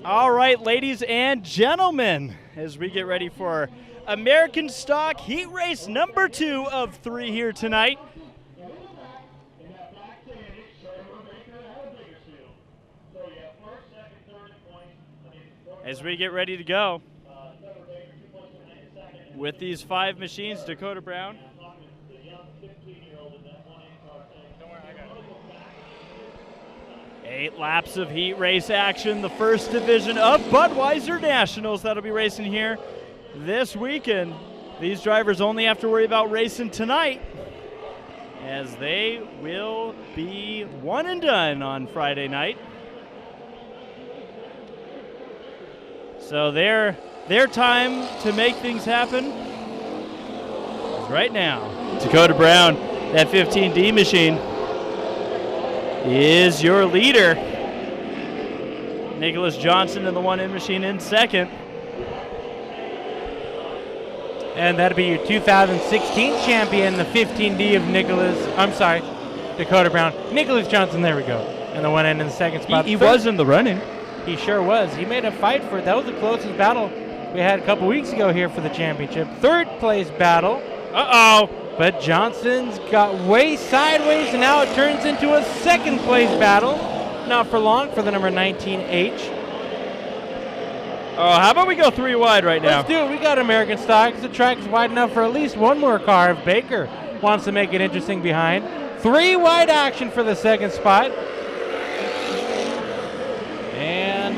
All right, ladies and gentlemen, as we get ready for American Stock Heat Race number 2 of 3 here tonight. As we get ready to go with these 5 machines, Dakota Brown. 8 laps of heat race action, the first division of Budweiser Nationals that'll be racing here this weekend. These drivers only have to worry about racing tonight, as they will be one and done on Friday night. So their time to make things happen is right now. Dakota Brown, that 15D machine, is your leader. Nicholas Johnson in the 1N machine in second. And that'll be your 2016 champion, the 15D of Dakota Brown. Nicholas Johnson, there we go. And the 1N in the second spot. He was in the running. He sure was. He made a fight for it. That was the closest battle we had a couple weeks ago here for the championship. Third place battle. Uh-oh. But Johnson's got way sideways, and now it turns into a second place battle. Not for long for the number 19H. Oh, how about we go 3 wide right now? Let's do it. We got American Stock. The track is wide enough for at least one more car if Baker wants to make it interesting behind. 3 wide action for the second spot. And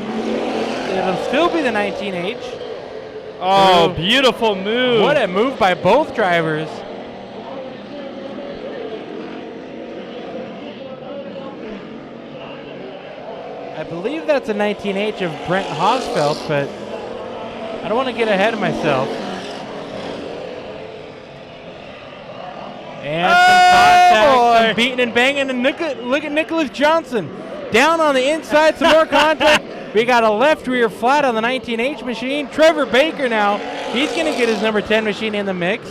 it'll still be the 19H. Oh, beautiful move. What a move by both drivers. I believe that's a 19H of Brent Hosfeld, but I don't want to get ahead of myself. And some contact, some beating and banging, and look at Nicholas Johnson. Down on the inside, some more contact. We got a left rear flat on the 19H machine. Trevor Baker now, he's going to get his number 10 machine in the mix.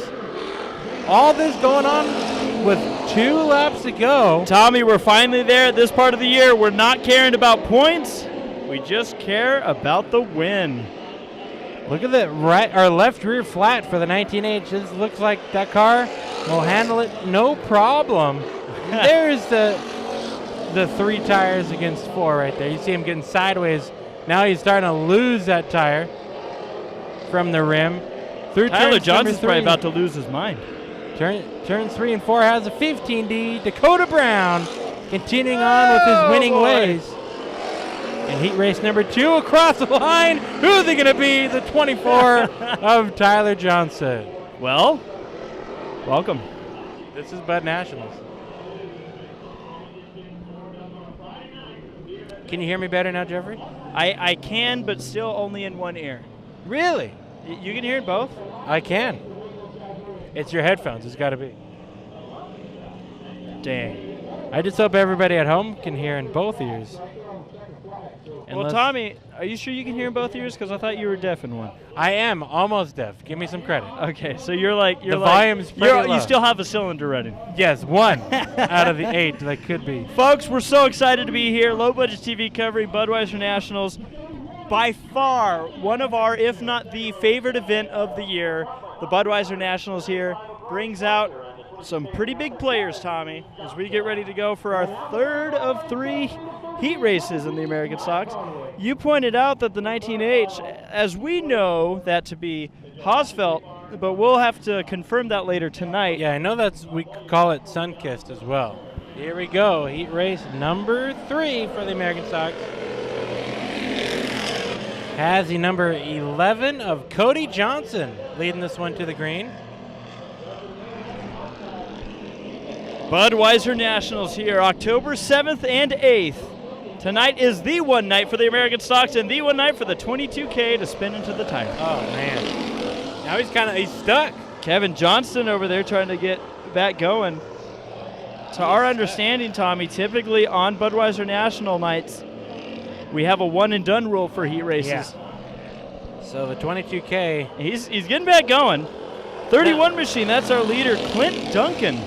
All this going on with 2 laps to go. Tommy, we're finally there at this part of the year. We're not caring about points. We just care about the win. Look at that left rear flat for the 19H. This looks like that car will handle it no problem. There's the 3 tires against 4 right there. You see him getting sideways. Now he's starting to lose that tire from the rim. Tyler Johnson's probably about to lose his mind. Turns 3 and 4 has a 15D. Dakota Brown continuing on with his winning ways. And heat race number 2 across the line. Who's it going to be? The 24 of Tyler Johnson. Well, welcome. This is Bud Nationals. Can you hear me better now, Jeffrey? I can, but still only in one ear. Really? You can hear it both? I can. It's your headphones. It's got to be. Dang. I just hope everybody at home can hear in both ears. Well, Tommy, are you sure you can hear in both ears? Because I thought you were deaf in one. I am almost deaf. Give me some credit. Okay, so you're like the volume's pretty low. You still have a cylinder running. Yes, 1 out of the 8 that could be. Folks, we're so excited to be here. Low Budget TV covering Budweiser Nationals. By far, one of our, if not the favorite event of the year. The Budweiser Nationals here brings out some pretty big players, Tommy, as we get ready to go for our 3rd of 3 heat races in the American Stocks. You pointed out that the 19H, as we know that to be Hosfeld, but we'll have to confirm that later tonight. Yeah, I know we call it sun-kissed as well. Here we go, heat race number 3 for the American Stocks. Has the number 11 of Cody Johnson leading this one to the green. Budweiser Nationals here, October 7th and 8th. Tonight is the one night for the American Stocks and the one night for the 22K to spin into the tire. Oh, man. Now he's stuck. Kevin Johnston over there trying to get back going. To our understanding, Tommy, typically on Budweiser National nights, we have a one-and-done rule for heat races. Yeah. So the 22K. He's getting back going. 31 machine, that's our leader, Clint Duncan,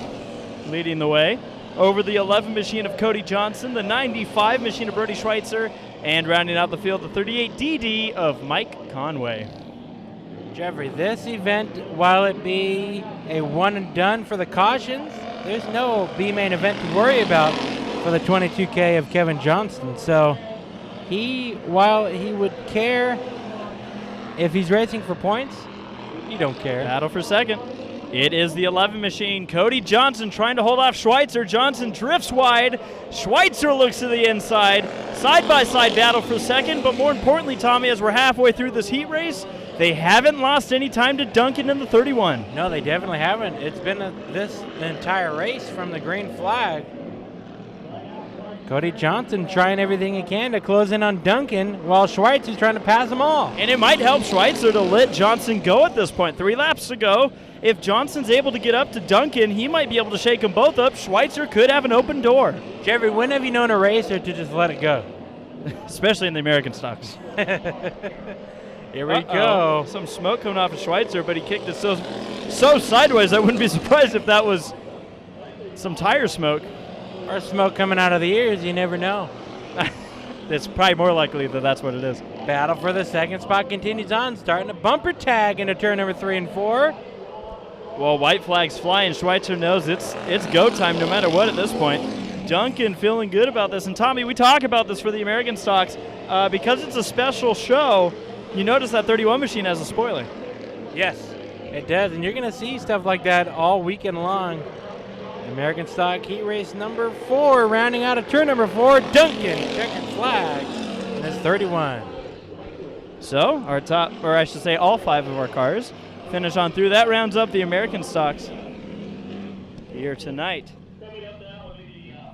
leading the way. Over the 11 machine of Cody Johnson, the 95 machine of Brody Schweitzer, And rounding out the field, the 38 DD of Mike Conway. Jeffrey, this event, while it be a one and done for the cautions, there's no B-main event to worry about for the 22K of Kevin Johnston. So while he would care if he's racing for points, he don't care. Battle for second. It is the 11 machine. Cody Johnson trying to hold off Schweitzer. Johnson drifts wide. Schweitzer looks to the inside. Side-by-side battle for second, but more importantly, Tommy, as we're halfway through this heat race, they haven't lost any time to Duncan in the 31. No, they definitely haven't. It's been the entire race from the green flag. Cody Johnson trying everything he can to close in on Duncan while Schweitzer's trying to pass them all. And it might help Schweitzer to let Johnson go at this point. 3 laps to go. If Johnson's able to get up to Duncan, he might be able to shake them both up. Schweitzer could have an open door. Jeffrey, when have you known a racer to just let it go? Especially in the American stocks. Here we go. Some smoke coming off of Schweitzer, but he kicked it so sideways, I wouldn't be surprised if that was some tire smoke. Or smoke coming out of the ears, you never know. It's probably more likely that that's what it is. Battle for the second spot continues on, starting a bumper tag into turn number 3 and 4. Well, white flag's flying. Schweitzer knows it's go time no matter what at this point. Duncan feeling good about this. And Tommy, we talk about this for the American stocks. Because it's a special show, you notice that 31 machine has a spoiler. Yes, it does. And you're going to see stuff like that all weekend long. American stock heat race number 4, rounding out of turn number 4, Duncan, checkered flag, and it's 31. So our top, or I should say all 5 of our cars finish on through. That rounds up the American stocks here tonight.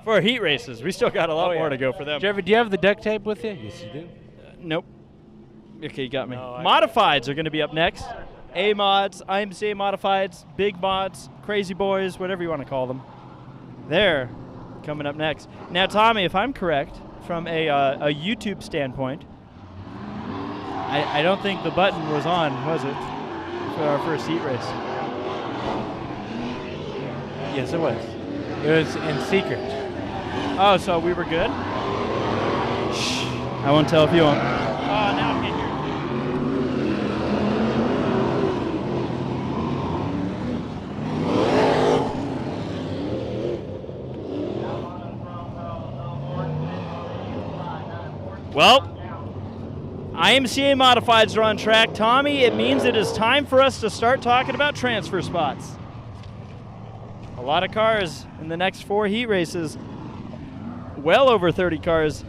For heat races, we still got a lot more to go for them. Trevor, do you have the duct tape with you? Yes, you do. Nope. Okay, you got me. No, Modifieds are going to be up next. A-mods, IMCA modifieds, big mods, crazy boys, whatever you want to call them. They're coming up next. Now, Tommy, if I'm correct, from a YouTube standpoint, I don't think the button was on, was it, for our first heat race? Yes, it was. It was in secret. Oh, so we were good? Shh. I won't tell if you won't. Oh, now I'm getting here. Well, IMCA modifieds are on track. Tommy, it means it is time for us to start talking about transfer spots. A lot of cars in the next 4 heat races. Well over 30 cars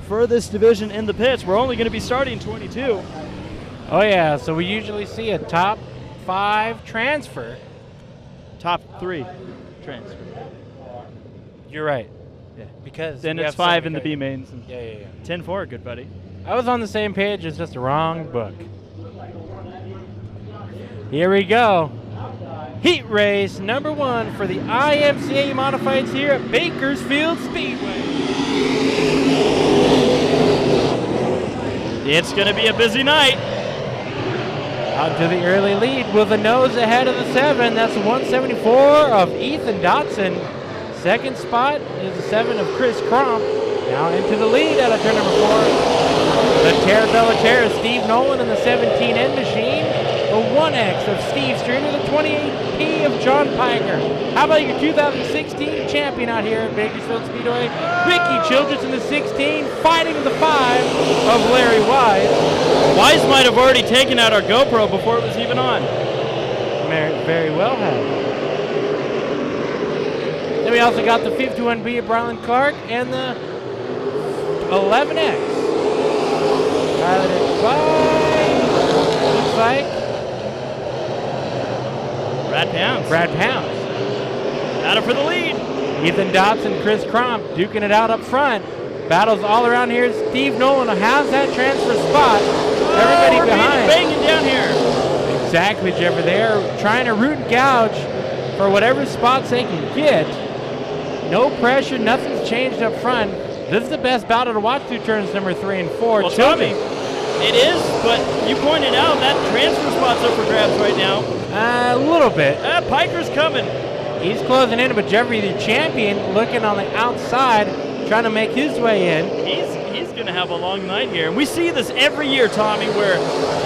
for this division in the pits. We're only going to be starting 22. Oh, yeah, so we usually see a top 5 transfer. Top 3 transfer. You're right. Yeah, because Then we it's have 5 so in the many B mains. Yeah. 10-4, good buddy. I was on the same page, it's just the wrong book. Here we go. Heat race number 1 for the IMCA modifieds here at Bakersfield Speedway. It's going to be a busy night. Out to the early lead with the nose ahead of the 7. That's the 174 of Ethan Dotson. Second spot is the 7 of Chris Crump. Now into the lead out of turn number 4. The Terrabella Terra, Steve Nolan in the 17N machine. The 1X of Steve Streeter, the 28P of John Piker. How about your 2016 champion out here at Bakersfield Speedway? Ricky Childress in the 16, fighting the 5 of Larry Wise. Wise might have already taken out our GoPro before it was even on. Very well have. Then we also got the 51B of Brian Clark and the 11X. Piloted by, looks like, Brad Pounds. Battle for the lead. Ethan Dotson, Chris Crump duking it out up front. Battles all around here. Steve Nolan has that transfer spot. Everybody behind. Banging down here. Exactly, Jeffrey. They're trying to root and gouge for whatever spots they can get. No pressure. Nothing's changed up front. This is the best battle to watch through turns number 3 and 4. Well, Tommy, it is, but you pointed out that transfer spot's up for grabs right now. A little bit. Piker's coming. He's closing in, but Jeffrey, the champion, looking on the outside, trying to make his way in. He's going going to have a long night here. And we see this every year, Tommy, where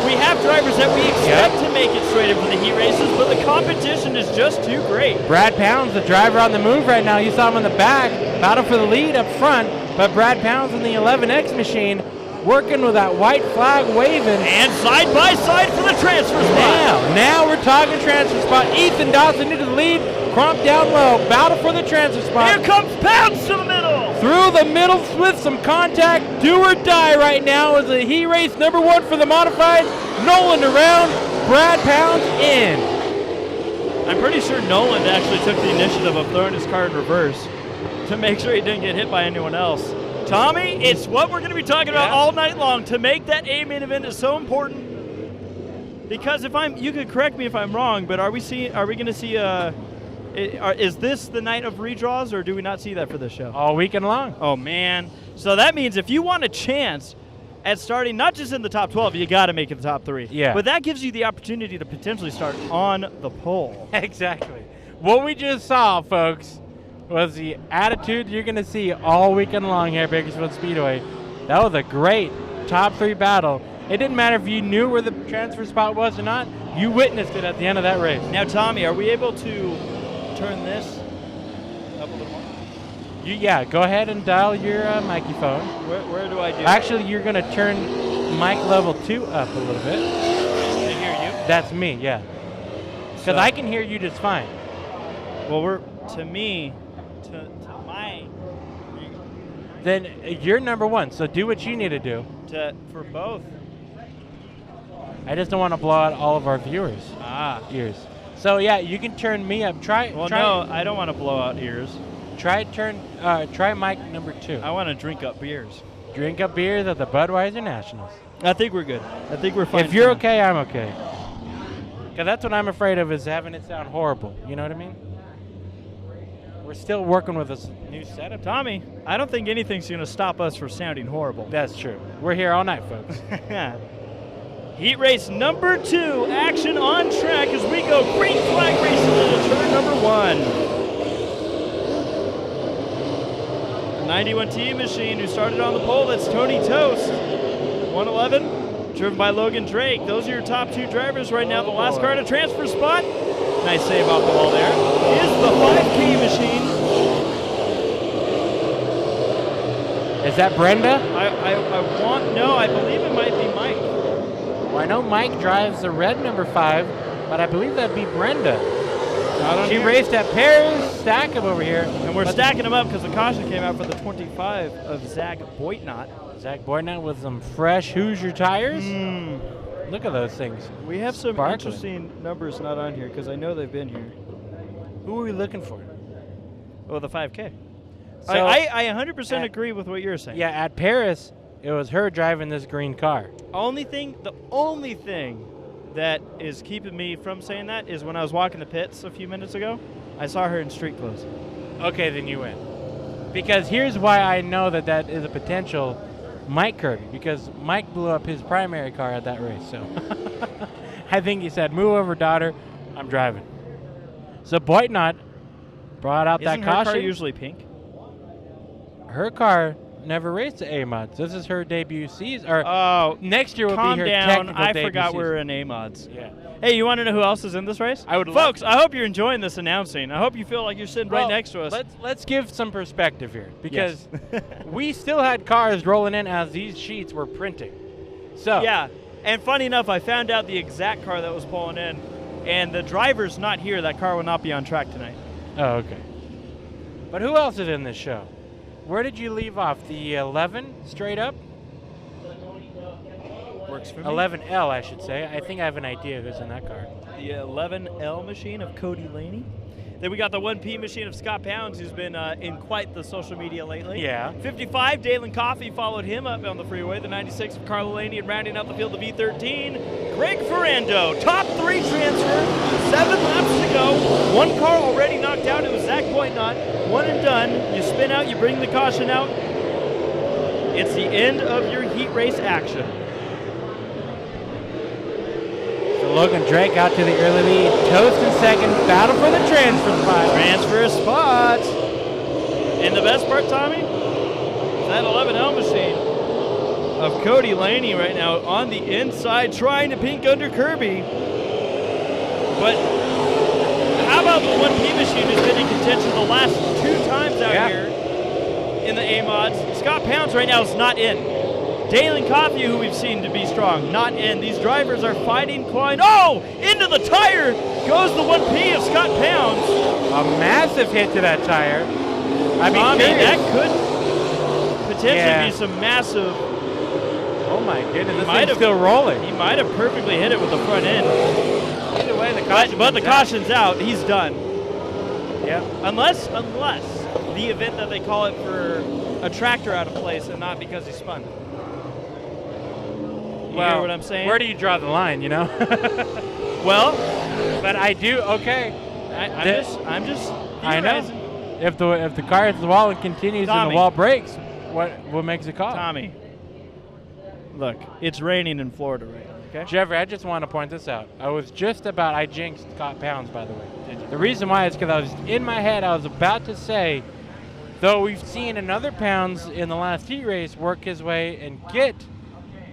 we have drivers that we expect to make it straight in for the heat races, but the competition is just too great. Brad Pounds, the driver on the move right now. You saw him in the back, battle for the lead up front, but Brad Pounds in the 11X machine working with that white flag waving. And side by side for the transfer spot. Now we're talking transfer spot. Ethan Dawson into the lead. Crump down low. Battle for the transfer spot. Here comes Pounds to the middle. Through the middle with some contact. Do or die right now as a heat race number 1 for the modifieds. Nolan around. Brad Pounds in. I'm pretty sure Nolan actually took the initiative of throwing his car in reverse to make sure he didn't get hit by anyone else. Tommy, it's what we're going to be talking about all night long. To make that A main event is so important because you could correct me if I'm wrong, but are we going to see is this the night of redraws, or do we not see that for this show? All weekend long. Oh man! So that means if you want a chance at starting not just in the top 12, you got to make it the top 3. Yeah. But that gives you the opportunity to potentially start on the pole. Exactly. What we just saw, folks, was the attitude you're going to see all weekend long here at Bakersfield Speedway. That was a great top 3 battle. It didn't matter if you knew where the transfer spot was or not. You witnessed it at the end of that race. Now, Tommy, are we able to turn this up a little more? Yeah, go ahead and dial your microphone. Where do I do? Actually, you're going to turn mic level 2 up a little bit. Can I hear you? That's me, yeah. Because I can hear you just fine. Well, to my... Then you're number 1, so do what you need to do. For both. I just don't want to blow out all of our viewers' ears. So yeah, you can turn me up. No, I don't want to blow out ears. Try mic number 2. I want to drink up beers. Drink up beers at the Budweiser Nationals. I think we're good. I think we're fine. If you're okay, I'm okay. Because that's what I'm afraid of, is having it sound horrible. You know what I mean? We're still working with this new setup. Tommy, I don't think anything's going to stop us from sounding horrible. That's true. We're here all night, folks. Heat race number 2, action on track as we go green flag racing into turn number 1. The 91T machine who started on the pole, that's Tony Toast. 111, driven by Logan Drake. Those are your top 2 drivers right now. The last car in a transfer spot. Nice save off the wall there. Is the 5K machine. Is that Brenda? I believe it might be Mike. Well, I know Mike drives the red number 5, but I believe that'd be Brenda. She raced at Paris, stack him over here. And we're stacking them up because the caution came out for the 25 of Zach Boitnott. Zach Boitnott with some fresh Hoosier tires. Look at those things. We have some Sparkling. interesting numbers not on here because I know they've been here. Who are we looking for? Oh, the 5K. So I 100% agree with what you're saying. Yeah, at Paris, it was her driving this green car. The only thing that is keeping me from saying that is when I was walking the pits a few minutes ago, I saw her in street clothes. Okay, then you win. Because here's why I know that is a potential Mike Kirby, because Mike blew up his primary car at that race. So I think he said, move over, daughter, I'm driving. So Boitnott brought out that caution. Isn't her car usually pink? Her car never raced the A-Mods. This is her debut season. Next year will be her technical debut I forgot season. we're in A-Mods. Yeah. Hey, you want to know who else is in this race? I would love Folks, to. I hope you're enjoying this announcing. I hope you feel like you're sitting right next to us. Let's give some perspective here, because we still had cars rolling in as these sheets were printing. So yeah, and funny enough, I found out the exact car that was pulling in, and the driver's not here. That car will not be on track tonight. Oh, okay. But who else is in this show? Where did you leave off? The 11 straight up? Works for me. 11L, I should say. I think I have an idea who's in that car. The 11L machine of Cody Laney. Then we got the 1P machine of Scott Pounds, who's been in quite the social media lately. Yeah. 55, Dalen Coffey followed him up on the freeway. The 96 of Carlo Laney, and rounding out the field, the V13, Greg Ferrando. Top 3 transfer, 7 laps to go. 1 car already knocked out. It was Zach Boitnott. 1 and done. You spin out, you bring the caution out. It's the end of your heat race action. Logan Drake out to the early lead. Toast in second. Battle for the transfer spot. Transfer spot. And the best part, Tommy, is that 11L machine of Cody Laney right now on the inside, trying to pink under Kirby. But how about the 1P machine who's been in contention the last 2 times out here in the A-mods? Scott Pounds right now is not in. Dalen Coffey, who we've seen to be strong, not in. These drivers are fighting Quine. Oh! Into the tire goes the 1P of Scott Pounds. A massive hit to that tire. I mean, that could potentially be some massive. Oh my goodness, this thing's still rolling. He might have perfectly hit it with the front end. Either way, the caution. But the caution's out. He's done. Yeah. Unless the event that they call it for a tractor out of place and not because he spun. You hear what I'm saying? Where do you draw the line, you know? Well, but I do. Okay. I'm just. I know. If the car hits the wall and continues and the wall breaks, what makes it call? Tommy, look, it's raining in Florida right now. Okay. Jeffrey, I just want to point this out. I jinxed Scott Pounds, by the way. The reason why is because I was in my head. I was about to say, though we've seen another Pounds in the last heat race work his way and get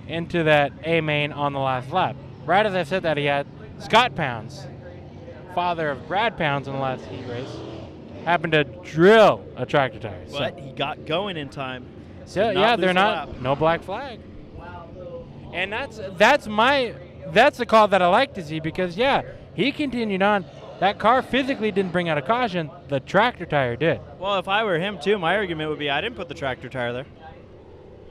into that A main on the last lap. Right as I said that, he had Scott Pounds, father of Brad Pounds in the last heat race, happened to drill a tractor tire. But he got going in time. So yeah, they're not no black flag. And that's the call that I like to see because he continued on. That car physically didn't bring out a caution. The tractor tire did. Well, if I were him too, my argument would be I didn't put the tractor tire there.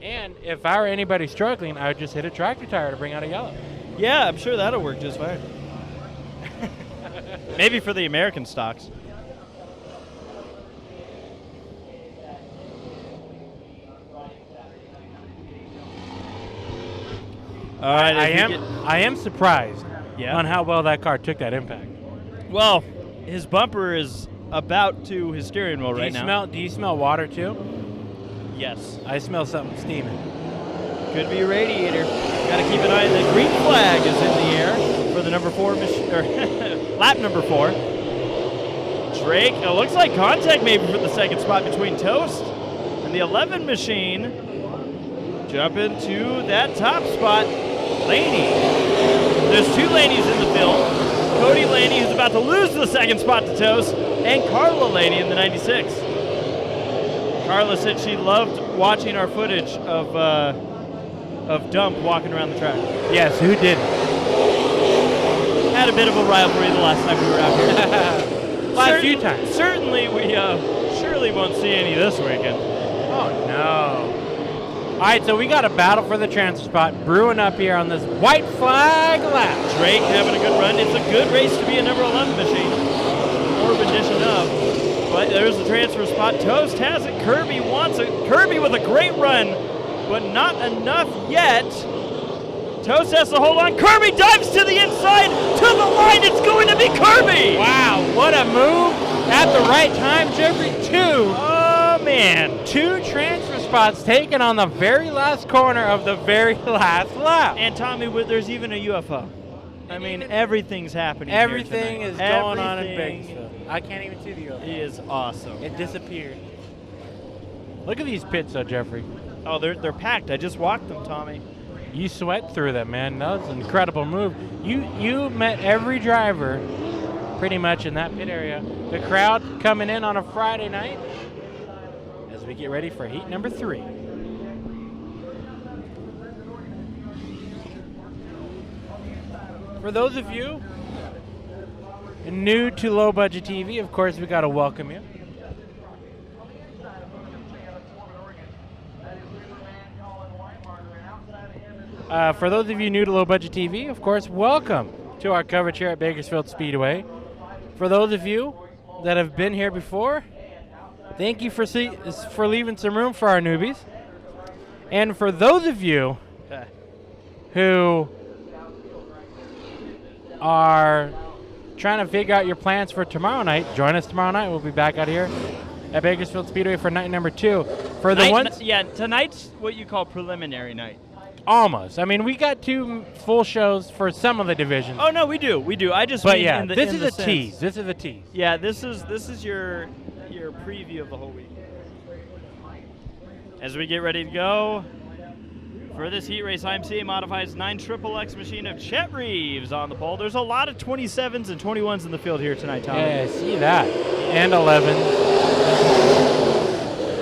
And if I were anybody struggling, I would just hit a tractor tire to bring out a yellow. Yeah, I'm sure that'll work just fine. Maybe for the American stocks. All right, I am surprised on how well that car took that impact. Well, his bumper is about to his steering wheel right now. Do you smell water too? Yes. I smell something steaming. Could be a radiator. Got to keep an eye. The green flag is in the air for the number 4 lap number 4. Drake. It looks like contact maybe for the second spot between Toast and the 11 machine. Jump into that top spot. Laney. There's 2 Laneys in the field. Cody Laney, who's about to lose the second spot to Toast, and Carla Laney in the 96. Carla said she loved watching our footage of Dump walking around the track. Yes, who didn't? Had a bit of a rivalry the last time we were out here. A few times. Certainly, we surely won't see any this weekend. Oh, no. All right, so we got a battle for the transfer spot brewing up here on this white flag lap. Drake having a good run. It's a good race to be a number 11 machine. Or rendition of. But there's the transfer spot. Toast has it. Kirby wants it. Kirby with a great run, but not enough yet. Toast has to hold on. Kirby dives to the inside, to the line. It's going to be Kirby. Wow, what a move at the right time, Jeffrey. 2. Oh, man. 2 transfer spots taken on the very last corner of the very last lap. And Tommy, there's even a UFO. I mean, everything's happening. Everything is going on in Bakersfield. I can't even see the UFO. It is awesome. It disappeared. Look at these pits, though, Jeffrey. Oh, they're packed. I just walked them, Tommy. You sweat through them, man. That was an incredible move. You met every driver pretty much in that pit area. The crowd coming in on a Friday night as we get ready for heat number 3. For those of you new to Low Budget TV, of course, we got to welcome you. For those of you new to Low Budget TV, of course, welcome to our coverage here at Bakersfield Speedway. For those of you that have been here before, thank you for leaving some room for our newbies. And for those of you who are trying to figure out your plans for tomorrow night, join us tomorrow night. We'll be back out here at Bakersfield Speedway for night number 2. For the ones, tonight's what you call preliminary night. Almost. I mean, we got 2 full shows for some of the divisions. Oh no, we do. I just. But mean yeah, in the, this in is the a sense. tease. This is a tease. Yeah, this is your preview of the whole week. As we get ready to go For this heat race, IMCA modifies 9 XXX machine of Chet Reeves on the pole. There's a lot of 27s and 21s in the field here tonight, Tom. Yeah, I see that. And 11s.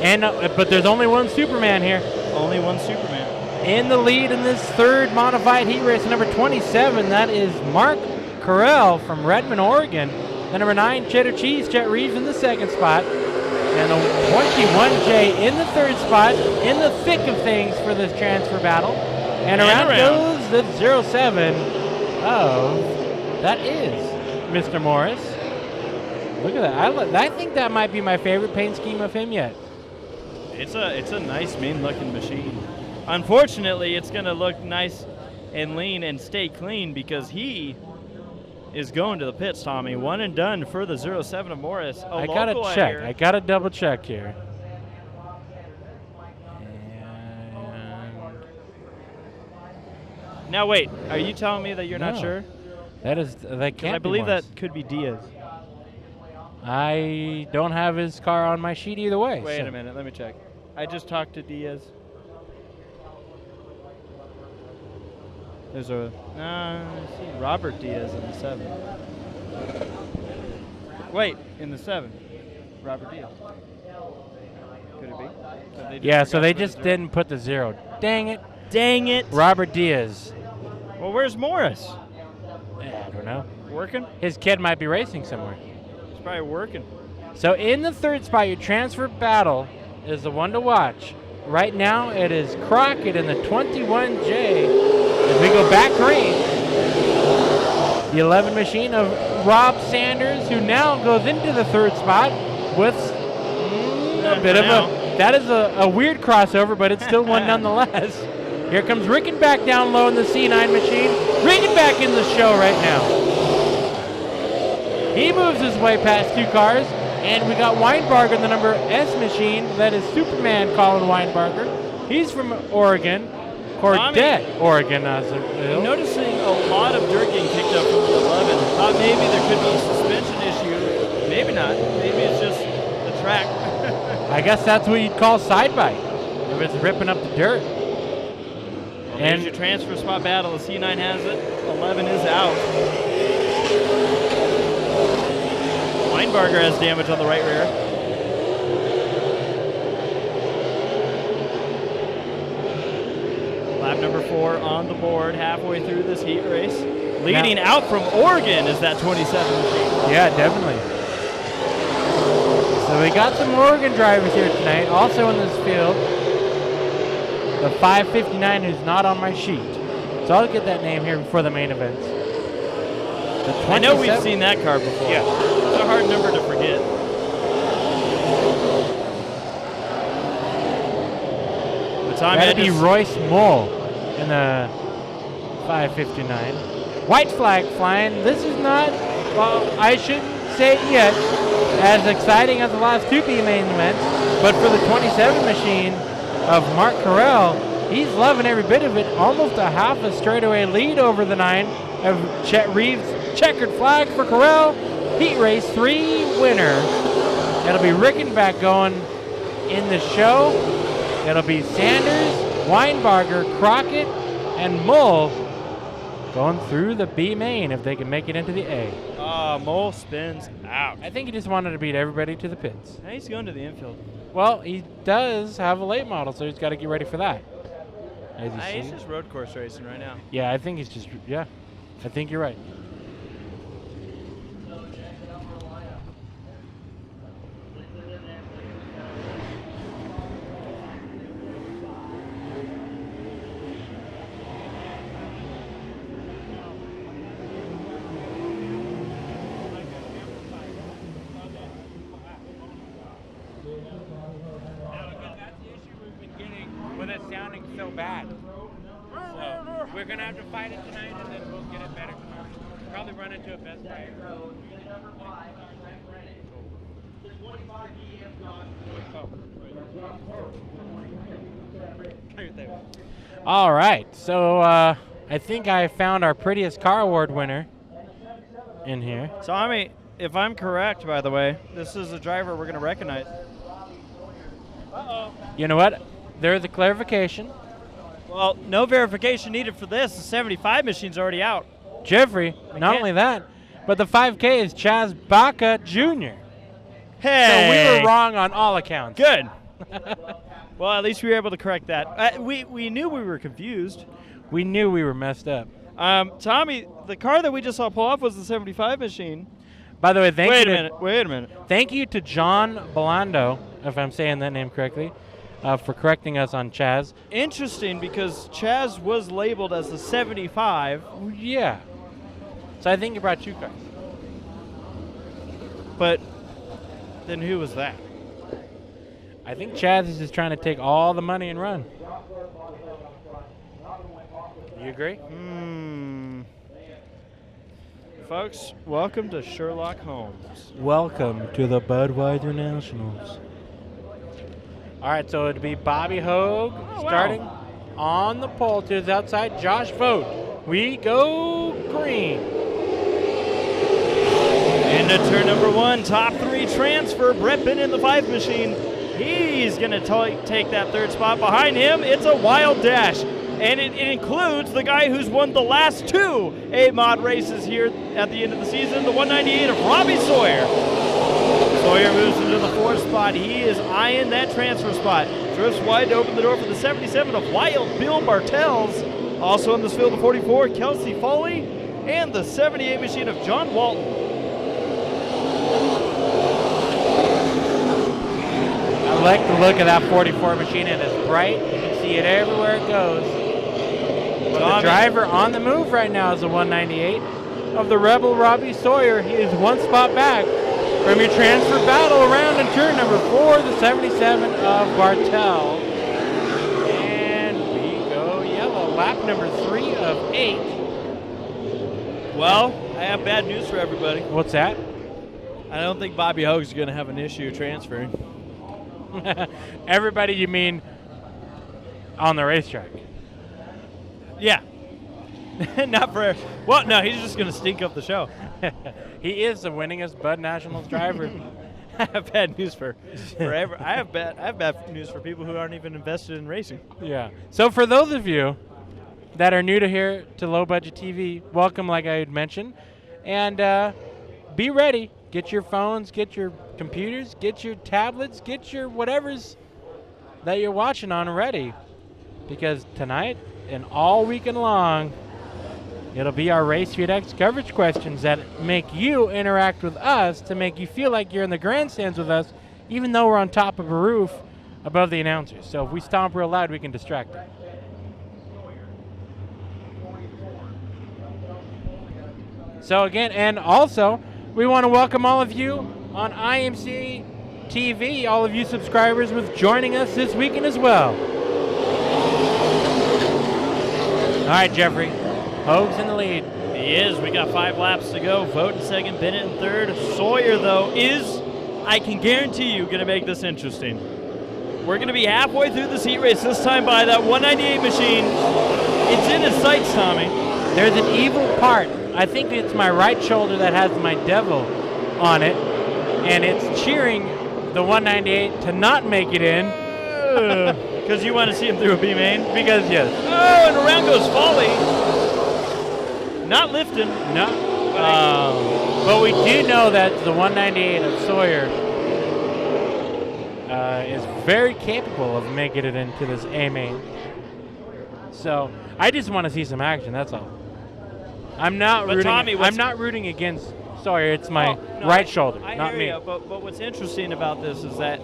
And but there's only one Superman here. Only one Superman. In the lead in this third modified heat race, number 27, that is Mark Carell from Redmond, Oregon. The number 9, Cheddar Cheese, Chet Reeves in the second spot. And the 21J in the third spot, in the thick of things for this transfer battle. And around goes the 07 of, that is Mr. Morris. Look at that. I think that might be my favorite paint scheme of him yet. It's a nice, mean-looking machine. Unfortunately, it's going to look nice and lean and stay clean because he is going to the pits, Tommy. One and done for the 07 of Morris. I got to check. I got to double check here. And now, wait. Are you telling me that you're not sure? That can't I believe be Morris. that could be Diaz. I don't have his car on my sheet either way. Wait a minute. Let me check. I just talked to Diaz. There's a I see Robert Diaz in the 7. Wait, in the 7, Robert Diaz. Could it be? Yeah, so they just didn't put the 0. Dang it. Dang it. Robert Diaz. Well, where's Morris? I don't know. Working? His kid might be racing somewhere. He's probably working. So in the third spot, your transfer battle is the one to watch. Right now, it is Crockett in the 21J. As we go back green, the 11 machine of Rob Sanders, who now goes into the third spot with a bit of that is a weird crossover, but it's still one nonetheless. Here comes Rickenback down low in the C9 machine. Rickenback in the show right now. He moves his way past 2 cars, and we got Weinbarger in the number S machine. That is Superman Colin Weinbarger. He's from Oregon. Cordet, Oregon. I'm noticing a lot of dirt getting kicked up from the 11. Thought maybe there could be a suspension issue. Maybe not. Maybe it's just the track. I guess that's what you'd call side bite. If it's ripping up the dirt. Well, and your transfer spot battle. The C9 has it. 11 is out. Weinbarger has damage on the right rear. Lap number 4 on the board, halfway through this heat race. Leading out from Oregon is that 27 machine. Yeah, definitely. So we got some Oregon drivers here tonight, also in this field. The 559 who's not on my sheet. So I'll get that name here before the main events. I know we've seen that car before. Yeah. It's a hard number to forget. That'd be Royce Mull in the 559. White flag flying. This is not, well, I shouldn't say it yet, as exciting as the last 2 B main events, but for the 27 machine of Mark Carell, he's loving every bit of it. Almost a half a straightaway lead over the 9 of Chet Reeves. Checkered flag for Carell. Heat race 3 winner. It'll be Rickenback going in the show. It'll be Sanders, Weinbarger, Crockett, and Mull going through the B main if they can make it into the A. Mull spins out. I think he just wanted to beat everybody to the pits. Now he's going to the infield. Well, he does have a late model, so he's got to get ready for that. He's just road course racing right now. Yeah, I think he's just, I think you're right. So bad. So we're going to have to fight it tonight, and then we'll get it better tomorrow. Probably run into a Best Buy. All right, so I think I found our prettiest car award winner in here. So, I mean, if I'm correct, by the way, this is a driver we're going to recognize. You know what? There's a clarification. Well, no verification needed for this. The 75 machine's already out. Jeffrey, not only that, but the 5K is Chaz Baca Jr. Hey! So we were wrong on all accounts. Good. Well, at least we were able to correct that. We knew we were confused. We knew we were messed up. Tommy, the car that we just saw pull off was the 75 machine. By the way, Wait a minute. Thank you to John Belando, if I'm saying that name correctly, for correcting us on Chaz. Interesting, because Chaz was labeled as the 75. Yeah. So I think you brought 2 cars. But then who was that? I think Chaz is just trying to take all the money and run. You agree? Folks, welcome to Sherlock Holmes. Welcome to the Budweiser Nationals. All right, so it'd be Bobby Hogue starting on the pole to his outside. Josh Vogt. We go green. Into turn number 1, top 3 transfer. Brett Binn in the 5 machine. He's going to take that 3rd spot. Behind him, it's a wild dash. And it includes the guy who's won the last 2 A-Mod races here at the end of the season, the 198 of Robbie Sawyer. Sawyer moves into the 4th spot. He is eyeing that transfer spot. Drifts wide to open the door for the 77 of Wild Bill Bartels. Also in this field, the 44, Kelsey Foley, and the 78 machine of John Walton. I like the look of that 44 machine. It is bright. You can see it everywhere it goes. But the driver on the move right now is the 198 of the Rebel Robbie Sawyer. He is 1 spot back from your transfer battle around in turn number 4, the 77 of Bartel. And we go yellow. Lap number 3 of 8. Well, I have bad news for everybody. What's that? I don't think Bobby Hogue's going to have an issue transferring. Everybody, you mean on the racetrack? Yeah. Not for... Well, no, he's just going to stink up the show. He is the winningest Bud Nationals driver. I have bad news for I have bad news for people who aren't even invested in racing. Yeah. So for those of you that are new to here to Low Budget TV, welcome, like I had mentioned, and be ready. Get your phones, get your computers, get your tablets, get your whatever's that you're watching on ready, because tonight and all weekend long, it'll be our Race Feed X coverage questions that make you interact with us to make you feel like you're in the grandstands with us, even though we're on top of a roof above the announcers. So if we stomp real loud, we can distract them. So again, and also, we want to welcome all of you on IMCA TV, all of you subscribers, with joining us this weekend as well. All right, Jeffrey. Hogue's in the lead. He is. We got 5 laps to go. Vogt in 2nd, Bennett in 3rd. Sawyer, though, is, I can guarantee you, going to make this interesting. We're going to be halfway through this heat race, this time by that 198 machine. It's in his sights, Tommy. There's an evil part. I think it's my right shoulder that has my devil on it, and it's cheering the 198 to not make it in. Because you want to see him through a B main? Because, yes. Oh, and around goes Foley. Not lifting. No. But we do know that the 198 of Sawyer is very capable of making it into this A main. So I just want to see some action. That's all. I'm not rooting. Tommy, I'm not rooting against Sawyer. It's my right shoulder, not me. But what's interesting about this is that,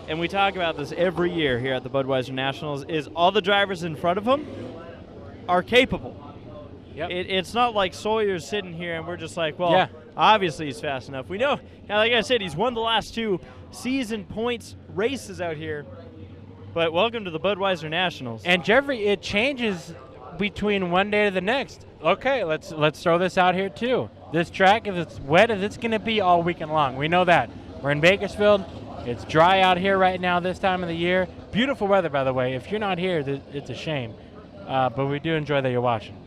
and we talk about this every year here at the Budweiser Nationals, is all the drivers in front of him are capable. Yep. It's not like Sawyer's sitting here and we're just like, well, obviously he's fast enough. We know, like I said, he's won the last 2 season points races out here. But welcome to the Budweiser Nationals. And Jeffrey, it changes between one day to the next. Okay, let's throw this out here too. This track, if it's wet as it's going to be all weekend long, we know that. We're in Bakersfield. It's dry out here right now this time of the year. Beautiful weather, by the way. If you're not here, it's a shame. But we do enjoy that you're watching.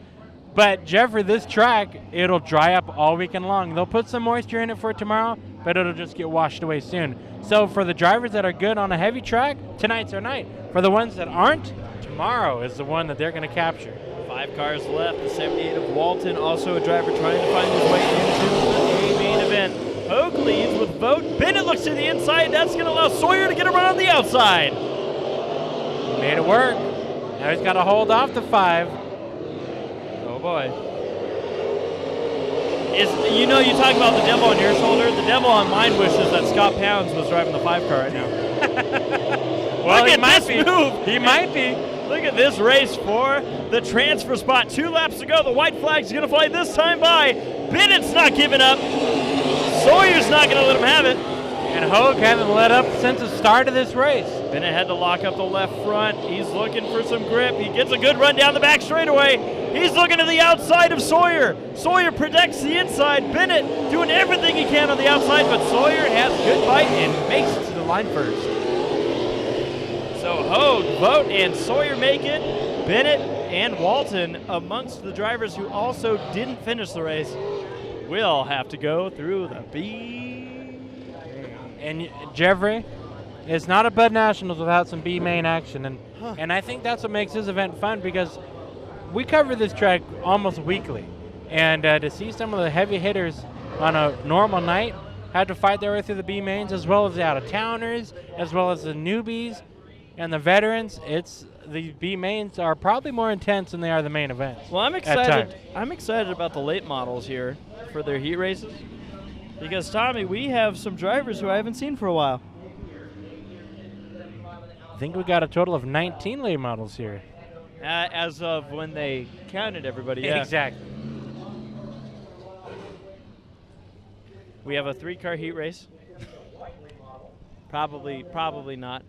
But Jeffrey, this track, it'll dry up all weekend long. They'll put some moisture in it for tomorrow, but it'll just get washed away soon. So for the drivers that are good on a heavy track, tonight's their night. For the ones that aren't, tomorrow is the one that they're going to capture. 5 cars left. The 78 of Walton, also a driver trying to find his way into the main event. Hogue leads with Vogt. Bennett looks to the inside. That's going to allow Sawyer to get a run on the outside. He made it work. Now he's got to hold off the 5. Oh, boy. You talk about the devil on your shoulder. The devil on mine wishes that Scott Pounds was driving the 5 car right now. Well, Look he at might this be. move. He might be. Look at this race for the transfer spot. 2 laps to go. The white flag's going to fly this time by. Bennett's not giving up. Sawyer's not going to let him have it. And Hogue hasn't let up since the start of this race. Bennett had to lock up the left front. He's looking for some grip. He gets a good run down the back straightaway. He's looking to the outside of Sawyer. Sawyer protects the inside. Bennett doing everything he can on the outside, but Sawyer has a good bite and makes it to the line first. So Hogue, Vogt, and Sawyer make it. Bennett and Walton, amongst the drivers who also didn't finish the race, will have to go through the B. And Jeffrey, it's not a Bud Nationals without some B main action, and I think that's what makes this event fun, because we cover this track almost weekly, and to see some of the heavy hitters on a normal night had to fight their way through the B mains, as well as the out-of-towners, as well as the newbies and the veterans. The B mains are probably more intense than they are the main events. Well, I'm excited. I'm excited about the late models here for their heat races, because Tommy, we have some drivers who I haven't seen for a while. I think we got a total of 19 late models here. As of when they counted everybody, yeah. Exactly. We have a 3-car heat race. Probably not.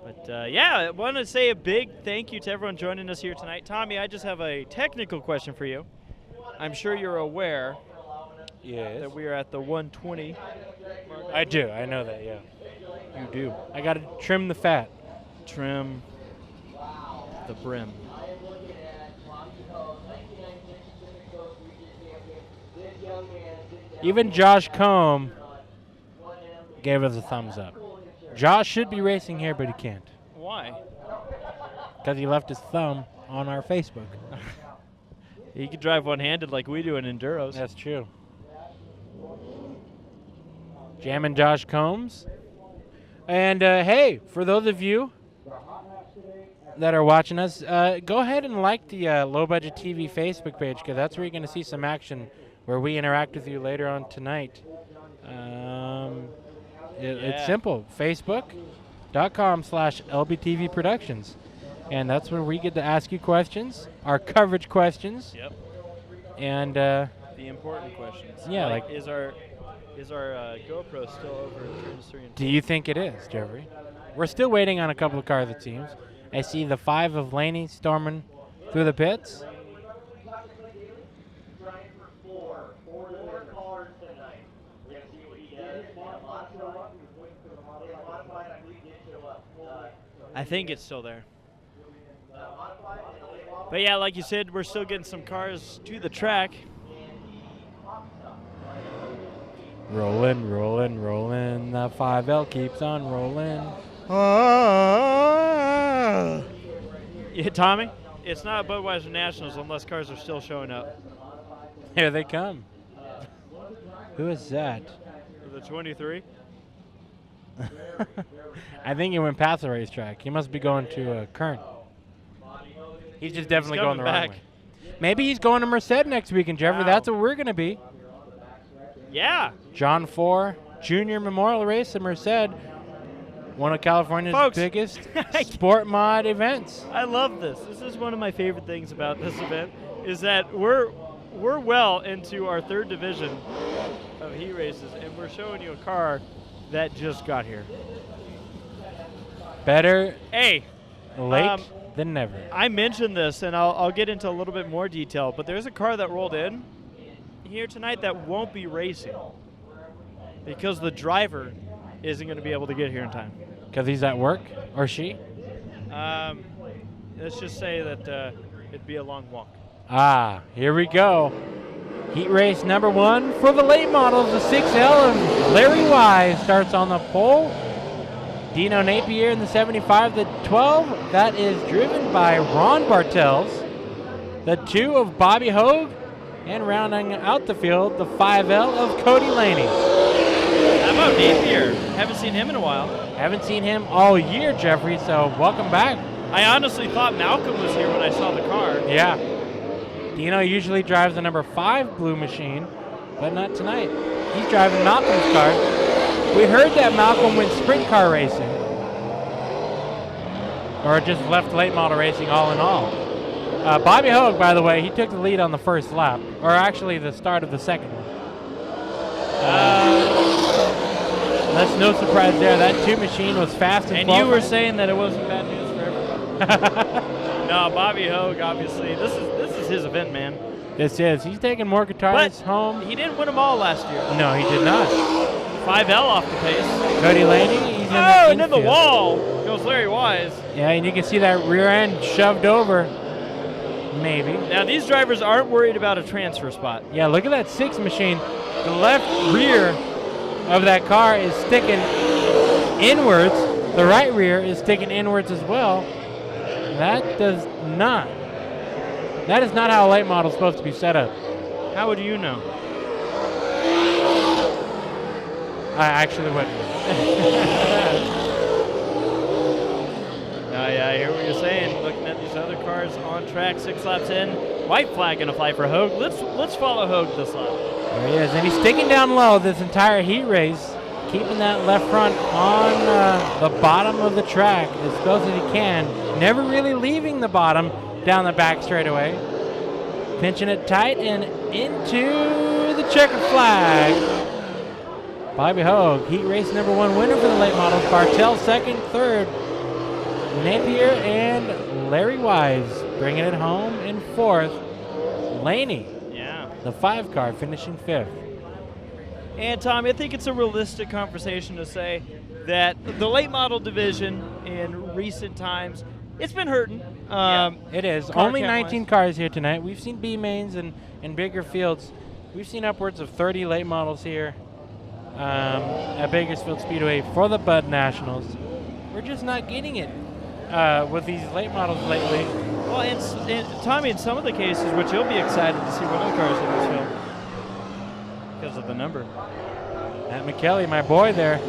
But yeah, I want to say a big thank you to everyone joining us here tonight. Tommy, I just have a technical question for you. I'm sure you're aware that we are at the 120. I do. I know that, yeah. You do. I got to trim the fat. Trim the brim. Even Josh Combe gave us a thumbs up. Josh should be racing here, but he can't. Why? Because he left his thumb on our Facebook. He could drive one-handed like we do in Enduros. That's true. Jamming Josh Combs. And hey, for those of you that are watching us, go ahead and like the Low Budget TV Facebook page, because that's where you're going to see some action where we interact with you later on tonight. It's simple. Facebook.com/LBTV Productions. And that's where we get to ask you questions, our coverage questions. Yep. And the important questions. Yeah, like is our GoPro still over turns 3 and 4? Do you think it is, Jeffrey? We're still waiting on a couple of cars, it seems. I see the 5 of Laney storming through the pits. I think it's still there. But yeah, like you said, we're still getting some cars to the track. Rolling, rolling, rolling. The 5L keeps on rolling. Yeah, Tommy, it's not Budweiser Nationals unless cars are still showing up. Here they come. Who is that? The 23? I think he went past the racetrack. He must be going to Kern. He's just definitely going the wrong way. Maybe he's going to Merced next weekend, Jeffrey. Wow. That's what we're going to be. Yeah. John Four Junior Memorial Race at Merced. One of California's biggest sport mod events. I love this. This is one of my favorite things about this event, is that we're well into our 3rd division of heat races, and we're showing you a car that just got here. Better late than never. I mentioned this, and I'll get into a little bit more detail, but there's a car that rolled in here tonight that won't be racing because the driver isn't going to be able to get here in time. Because he's at work, or she? Let's just say that it'd be a long walk. Here we go. Heat race number 1 for the late models, the 6L, and Larry Wise starts on the pole. Dino Napier in the 75, the 12, that is driven by Ron Bartels. The 2 of Bobby Hogue, and rounding out the field, the 5L of Cody Laney. How about Napier? Haven't seen him in a while. Haven't seen him all year, Jeffrey, so welcome back. I honestly thought Malcolm was here when I saw the car. Yeah. Dino usually drives the number 5 blue machine, but not tonight. He's driving Malcolm's car. We heard that Malcolm went sprint car racing, or just left late model racing all in all. Bobby Hogue, by the way, he took the lead on the first lap, or actually the start of the second one. That's no surprise there. That 2 machine was fast and you were saying that it wasn't bad news for everybody. No, Bobby Hogue, obviously, this is his event, man. This is. He's taking more guitars home. He didn't win them all last year. No, he did not. 5L off the pace. Cody Laney, he's and in the wall goes Larry Wise. Yeah, and you can see that rear end shoved over. Maybe. Now, these drivers aren't worried about a transfer spot. Yeah, look at that 6 machine. The left rear of that car is sticking inwards. The right rear is sticking inwards as well. That is not how a late model is supposed to be set up. How would you know? I actually wouldn't. Yeah, I hear what you're saying. Looking at these other cars on track, 6 laps in. White flag gonna fly for Hogue. Let's follow Hogue this lap. There he is, and he's sticking down low this entire heat race, keeping that left front on the bottom of the track as close as he can. Never really leaving the bottom down the back straightaway. Pinching it tight and into the checkered flag. Bobby Hogue, heat race number 1 winner for the late models. Bartel second, third. Napier and Larry Wise bringing it home in 4th. Laney, the 5 car, finishing 5th. And Tom, I think it's a realistic conversation to say that the late model division in recent times, it's been hurting. It is. Only 19 cars here tonight. We've seen B-mains and bigger fields. We've seen upwards of 30 late models here at Bakersfield Speedway for the Bud Nationals. We're just not getting it with these late models lately. Well, and Tommy, in some of the cases, which you'll be excited to see one of the cars in this field because of the number. Matt McKelly, my boy there.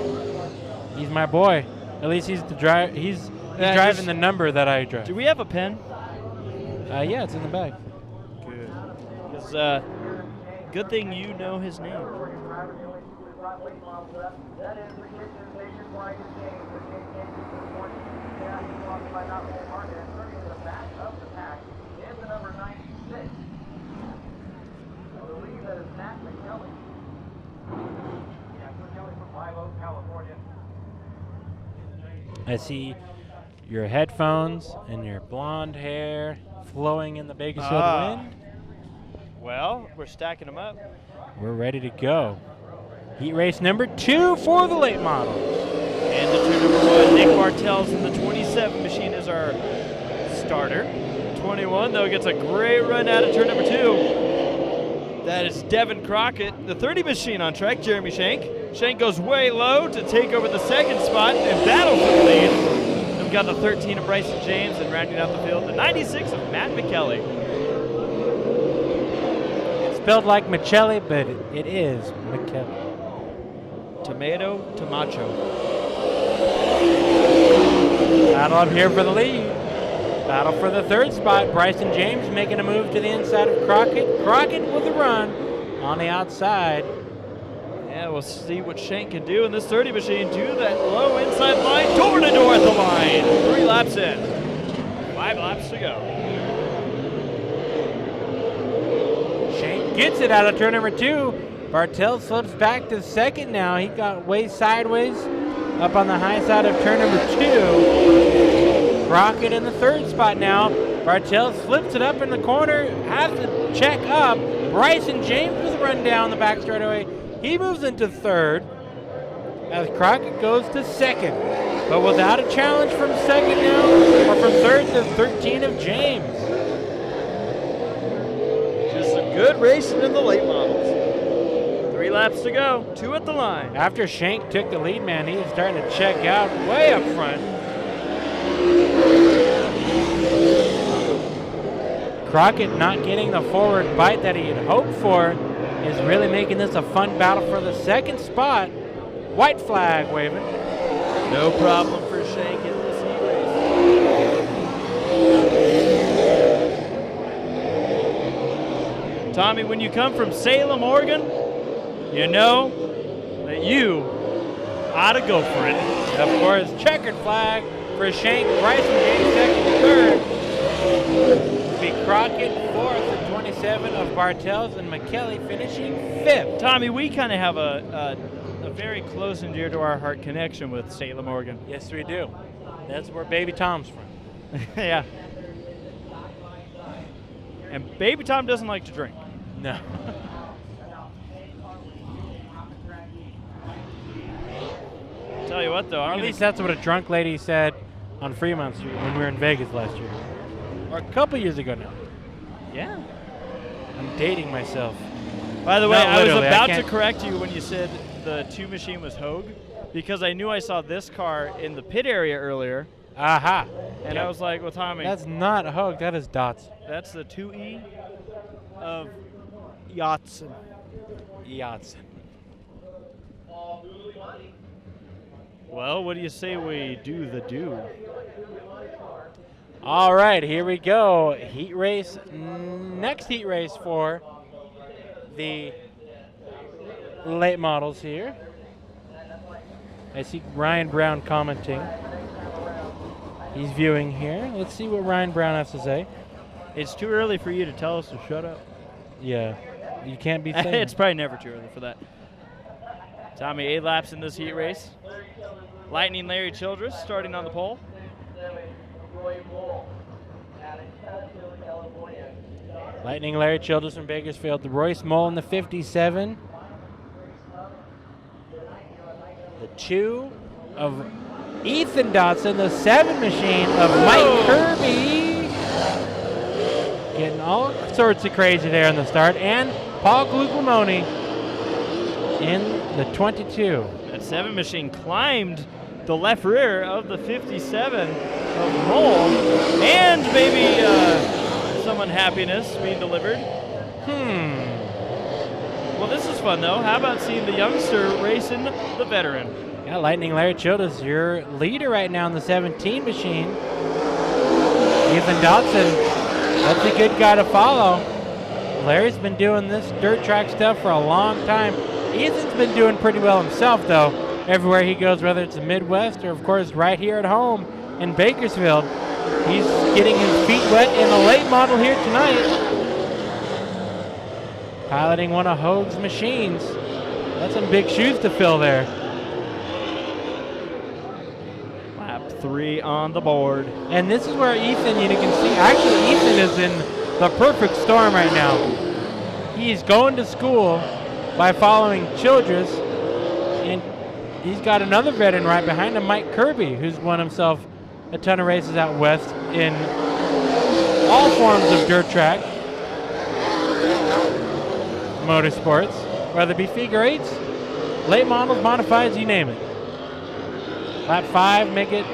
He's my boy. At least he's the driver. He's driving the number that I drive. Do we have a pen? Yeah, it's in the bag. Good. Because good thing you know his name. I see your headphones and your blonde hair flowing in the Bakersfield wind. Well, we're stacking them up. We're ready to go. Heat race number 2 for the late model. And the turn number 1, Nick Bartels in the 27 machine is our starter. 21, though, gets a great run out of turn number 2. That is Devin Crockett. The 30 machine on track, Jeremy Shank. Shank goes way low to take over the second spot and battle for the lead. Then we've got the 13 of Bryson James, and rounding out the field, the 96 of Matt McKelly. It's spelled like Michelli, but it is McKelly. Tomato, Tomacho. Battle up here for the lead. Battle for the 3rd spot. Bryson James making a move to the inside of Crockett. Crockett with a run on the outside. Yeah, we'll see what Shank can do in this 30 machine. Do that low inside line, door to door at the line. 3 laps in. 5 laps to go. Shank gets it out of turn number 2. Bartel slips back to second now. He got way sideways up on the high side of turn number 2. Crockett in the 3rd spot now. Bartel flips it up in the corner, has to check up. Bryson James with a run down the back straightaway. He moves into 3rd as Crockett goes to 2nd. But without a challenge from 2nd now, or from 3rd to 13 of James. Just a Good racing in the late models. 3 laps to go. 2 at the line. After Shank took the lead, man, he was starting to check out way up front. Crockett not getting the forward bite that he had hoped for is really making this a fun battle for the second spot. White flag waving. No problem for Shank in this heat race. Tommy, when you come from Salem, Oregon, you know that you ought to go for it. Of course, checkered flag for Shank. Bryson James second, third. Be Crockett fourth at 27 of Bartels, and McKelly finishing fifth. Tommy, we kind of have a very close and dear to our heart connection with Salem, Oregon. Yes, we do. That's where Baby Tom's from. Yeah. And Baby Tom doesn't like to drink. No. Tell you what, though, Or at least that's what a drunk lady said on Fremont Street when we were in Vegas last year. Or a couple years ago now. Yeah. I'm dating myself. By the way, Not I was literally, I about to can't- correct you when you said the 2 machine was Hogue, because I knew I saw this car in the pit area earlier, Aha. and I was like, well, Tommy, That's not a Hogue, that is Dots. that's the 2E of Yatsen. Yachts. Well, what do you say we do the do? All right, here we go. Heat race, next heat race for the late models here. I see Ryan Brown commenting. He's viewing here. Let's see what Ryan Brown has to say. It's too early for you to tell us to shut up. Yeah, you can't be saying. It's probably never too early for that. Tommy, 8 laps in this heat race. Lightning Larry Childress starting on the pole. Lightning Larry Childress from Bakersfield. The Royce Mole in the 57. The 2 of Ethan Dotson, the 7 machine of Mike Kirby. Getting all sorts of crazy there in the start. And Paul Glucamoni in the 22. That 7 machine climbed the left rear of the 57 of Mole, and maybe some unhappiness being delivered. Well, this is fun, though. How about seeing the youngster racing the veteran? Yeah, Lightning Larry Childress, your leader right now in the 17 machine. Ethan Dotson, that's a good guy to follow. Larry's been doing this dirt track stuff for a long time. Ethan's been doing pretty well himself, though, everywhere he goes, whether it's the Midwest or, of course, right here at home in Bakersfield. He's getting his feet wet in the late model here tonight. Piloting one of Hogue's machines. That's some big shoes to fill there. Lap 3 on the board. And this is where Ethan, you can see, actually Ethan is in the perfect storm right now. He's going to school by following Childress, and he's got another veteran right behind him, Mike Kirby, who's won himself a ton of races out west in all forms of dirt track motorsports, whether it be figure eights, late models, modifieds, you name it. Lap 5, make it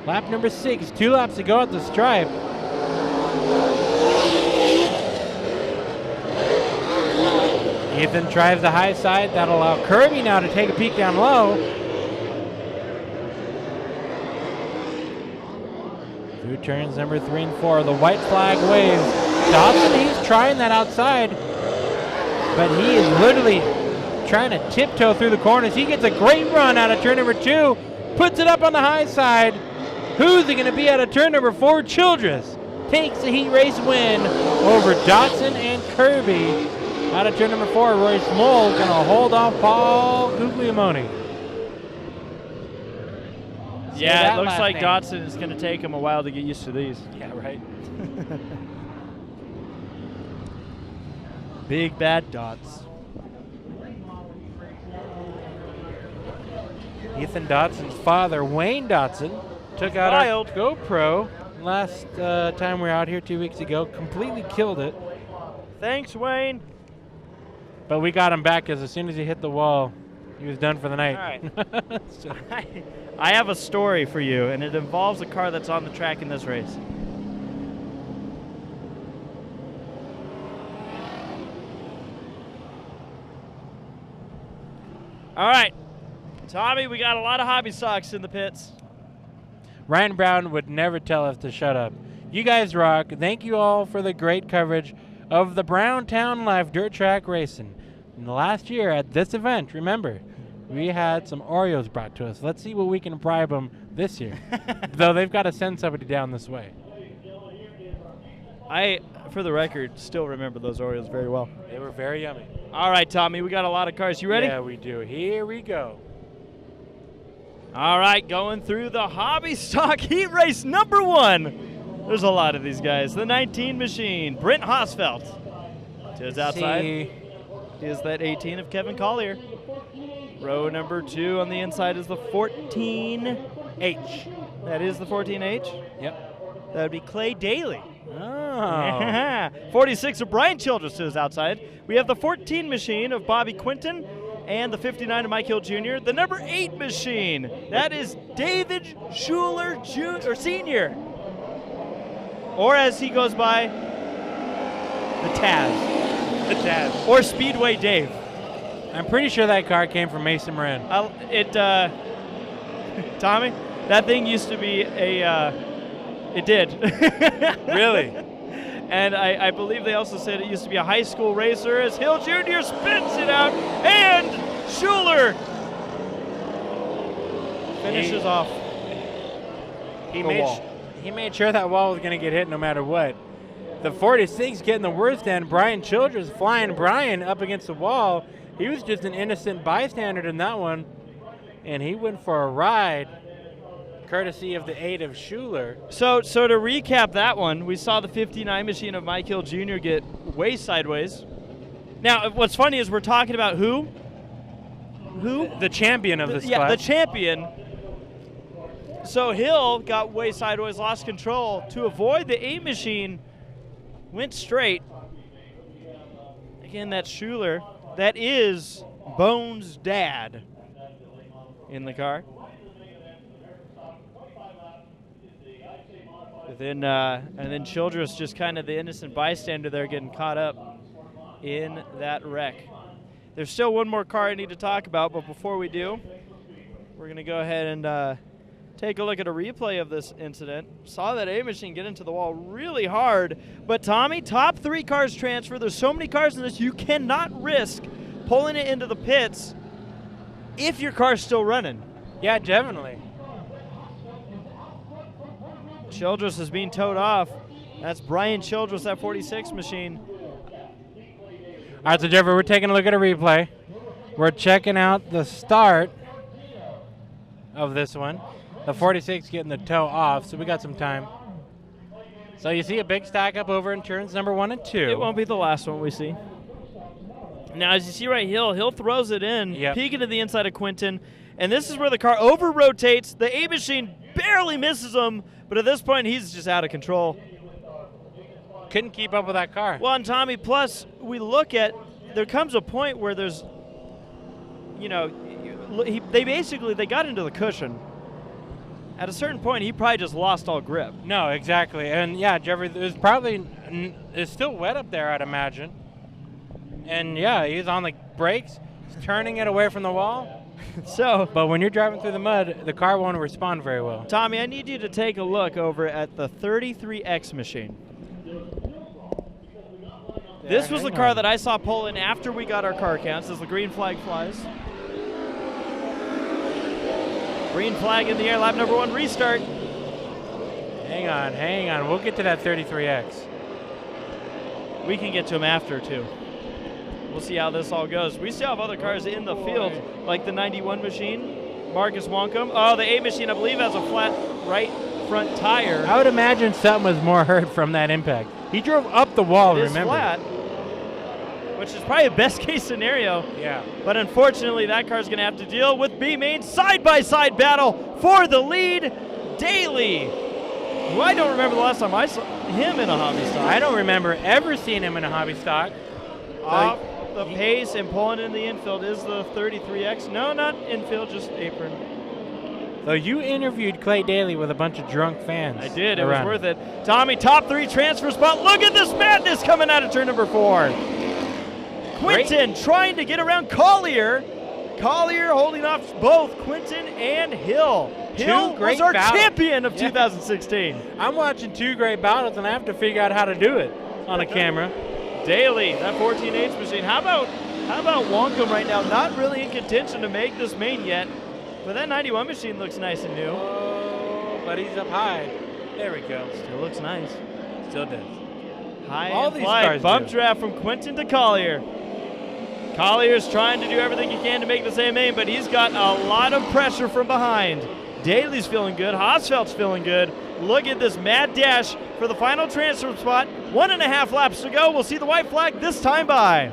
lap number 6. 2 laps to go at the stripe. Ethan drives the high side. That'll allow Kirby now to take a peek down low. Through turns number 3 and 4. The white flag waves. Dawson, he's trying that outside, but he is literally trying to tiptoe through the corners. He gets a great run out of turn number 2. Puts it up on the high side. Who's it going to be out of turn number 4? Childress takes the heat race win over Dotson and Kirby. Out of turn number 4, Royce Mole going to hold off Paul Guglielmone. Yeah, it looks like Dotson is going to take him a while to get used to these. Yeah, right. Big bad Dots. Ethan Dotson's father, Wayne Dotson, took out Wild. our GoPro last time we were out here 2 weeks ago. Completely killed it. Thanks, Wayne. But we got him back because as soon as he hit the wall, he was done for the night. All right. So, I have a story for you, and it involves a car that's on the track in this race. All right, Tommy, we got a lot of hobby stocks in the pits. Ryan Brown would never tell us to shut up. You guys rock. Thank you all for the great coverage of the Browntown Life Dirt Track Racing. In the last year at this event, remember, we had some Oreos brought to us. Let's see what we can bribe them this year. Though they've got to send somebody down this way. I, for the record, still remember those Oreos very well. They were very yummy. All right, Tommy, we got a lot of cars. You ready? Yeah, we do. Here we go. All right, going through the hobby stock heat race number 1. There's a lot of these guys. The 19 machine, Brent Hosfeld. To his outside is that 18 of Kevin Collier. Row number 2 on the inside is the 14H. That is the 14H? Yep. That would be Clay Daly. Oh. 46 of Brian Childress to his outside. We have the 14 machine of Bobby Quinton and the 59 of Mike Hill Jr. The number 8 machine, that is David Schuler Jr. Sr. Or as he goes by, the Taz. The Taz. Or Speedway Dave. I'm pretty sure that car came from Mason Moran. Tommy, that thing used to be it did. Really? And I believe they also said it used to be a high school racer as Hill Jr. spins it out, and Schuler finishes off. He made sure that wall was going to get hit no matter what. The 46 getting the worst end. Brian Childress flying Brian up against the wall. He was just an innocent bystander in that one, and he went for a ride, courtesy of the 8 of Schuler. So to recap that one, we saw the 59 machine of Mike Hill Jr. get way sideways. Now, what's funny is we're talking about who? Who? The champion of this class. Yeah, the champion. So Hill got way sideways, lost control. To avoid the 8 machine, went straight. Again, that's Schuler. That is Bones' dad in the car. And then Childress, just kind of the innocent bystander there, getting caught up in that wreck. There's still one more car I need to talk about, but before we do, we're going to go ahead and take a look at a replay of this incident. Saw that A-Machine get into the wall really hard, but Tommy, top 3 cars transfer. There's so many cars in this, you cannot risk pulling it into the pits if your car's still running. Yeah, definitely. Childress is being towed off. That's Brian Childress, that 46 machine. All right, so Jeffrey, we're taking a look at a replay. We're checking out the start of this one. The 46 getting the tow off, so we got some time. So you see a big stack up over in turns number 1 and 2. It won't be the last one we see. Now, as you see right, Hill throws it in, peeking to the inside of Quinton, and this is where the car over-rotates. The A-Machine barely misses him, but at this point, he's just out of control. Couldn't keep up with that car. Well, and Tommy, plus, we look at, there comes a point where there's, they got into the cushion. At a certain point, he probably just lost all grip. No, exactly. And yeah, Jeffrey, it's still wet up there, I'd imagine. And yeah, he's on the brakes, he's turning it away from the wall. But when you're driving through the mud, the car won't respond very well. Tommy, I need you to take a look over at the 33X machine. This was the car that I saw pull in after we got our car counts as the green flag flies. Green flag in the air, lap number 1, restart. Hang on. We'll get to that 33X. We can get to him after, too. We'll see how this all goes. We still have other cars in the field, like the 91 machine, Marcus Wonkum. Oh, the 8 machine, I believe, has a flat right front tire. I would imagine something was more hurt from that impact. He drove up the wall, remember? Flat, which is probably a best-case scenario. Yeah. But unfortunately, that car's going to have to deal with B-Main side-by-side battle for the lead. Daly, who I don't remember the last time I saw him in a hobby stock. I don't remember ever seeing him in a hobby stock. the pace and pulling in the infield is the 33X. No, not infield, just apron. So you interviewed Clay Daly with a bunch of drunk fans. I did. It was worth it. Tommy, top 3 transfer spot. Look at this madness coming out of turn number 4. Quinton trying to get around Collier. Collier holding off both Quinton and Hill. Hill was our champion of 2016. I'm watching 2 great battles, and I have to figure out how to do it on a camera. Daly, that 14H machine. How about Wonkum right now? Not really in contention to make this main yet, but that 91 machine looks nice and new. Oh, but he's up high. There we go. Still looks nice. Still does. High All and these fly. cars Bump do. draft from Quinton to Collier. Collier's trying to do everything he can to make the same aim, but he's got a lot of pressure from behind. Daly's feeling good. Hosfeld's feeling good. Look at this mad dash for the final transfer spot. 1.5 laps to go. We'll see the white flag this time by.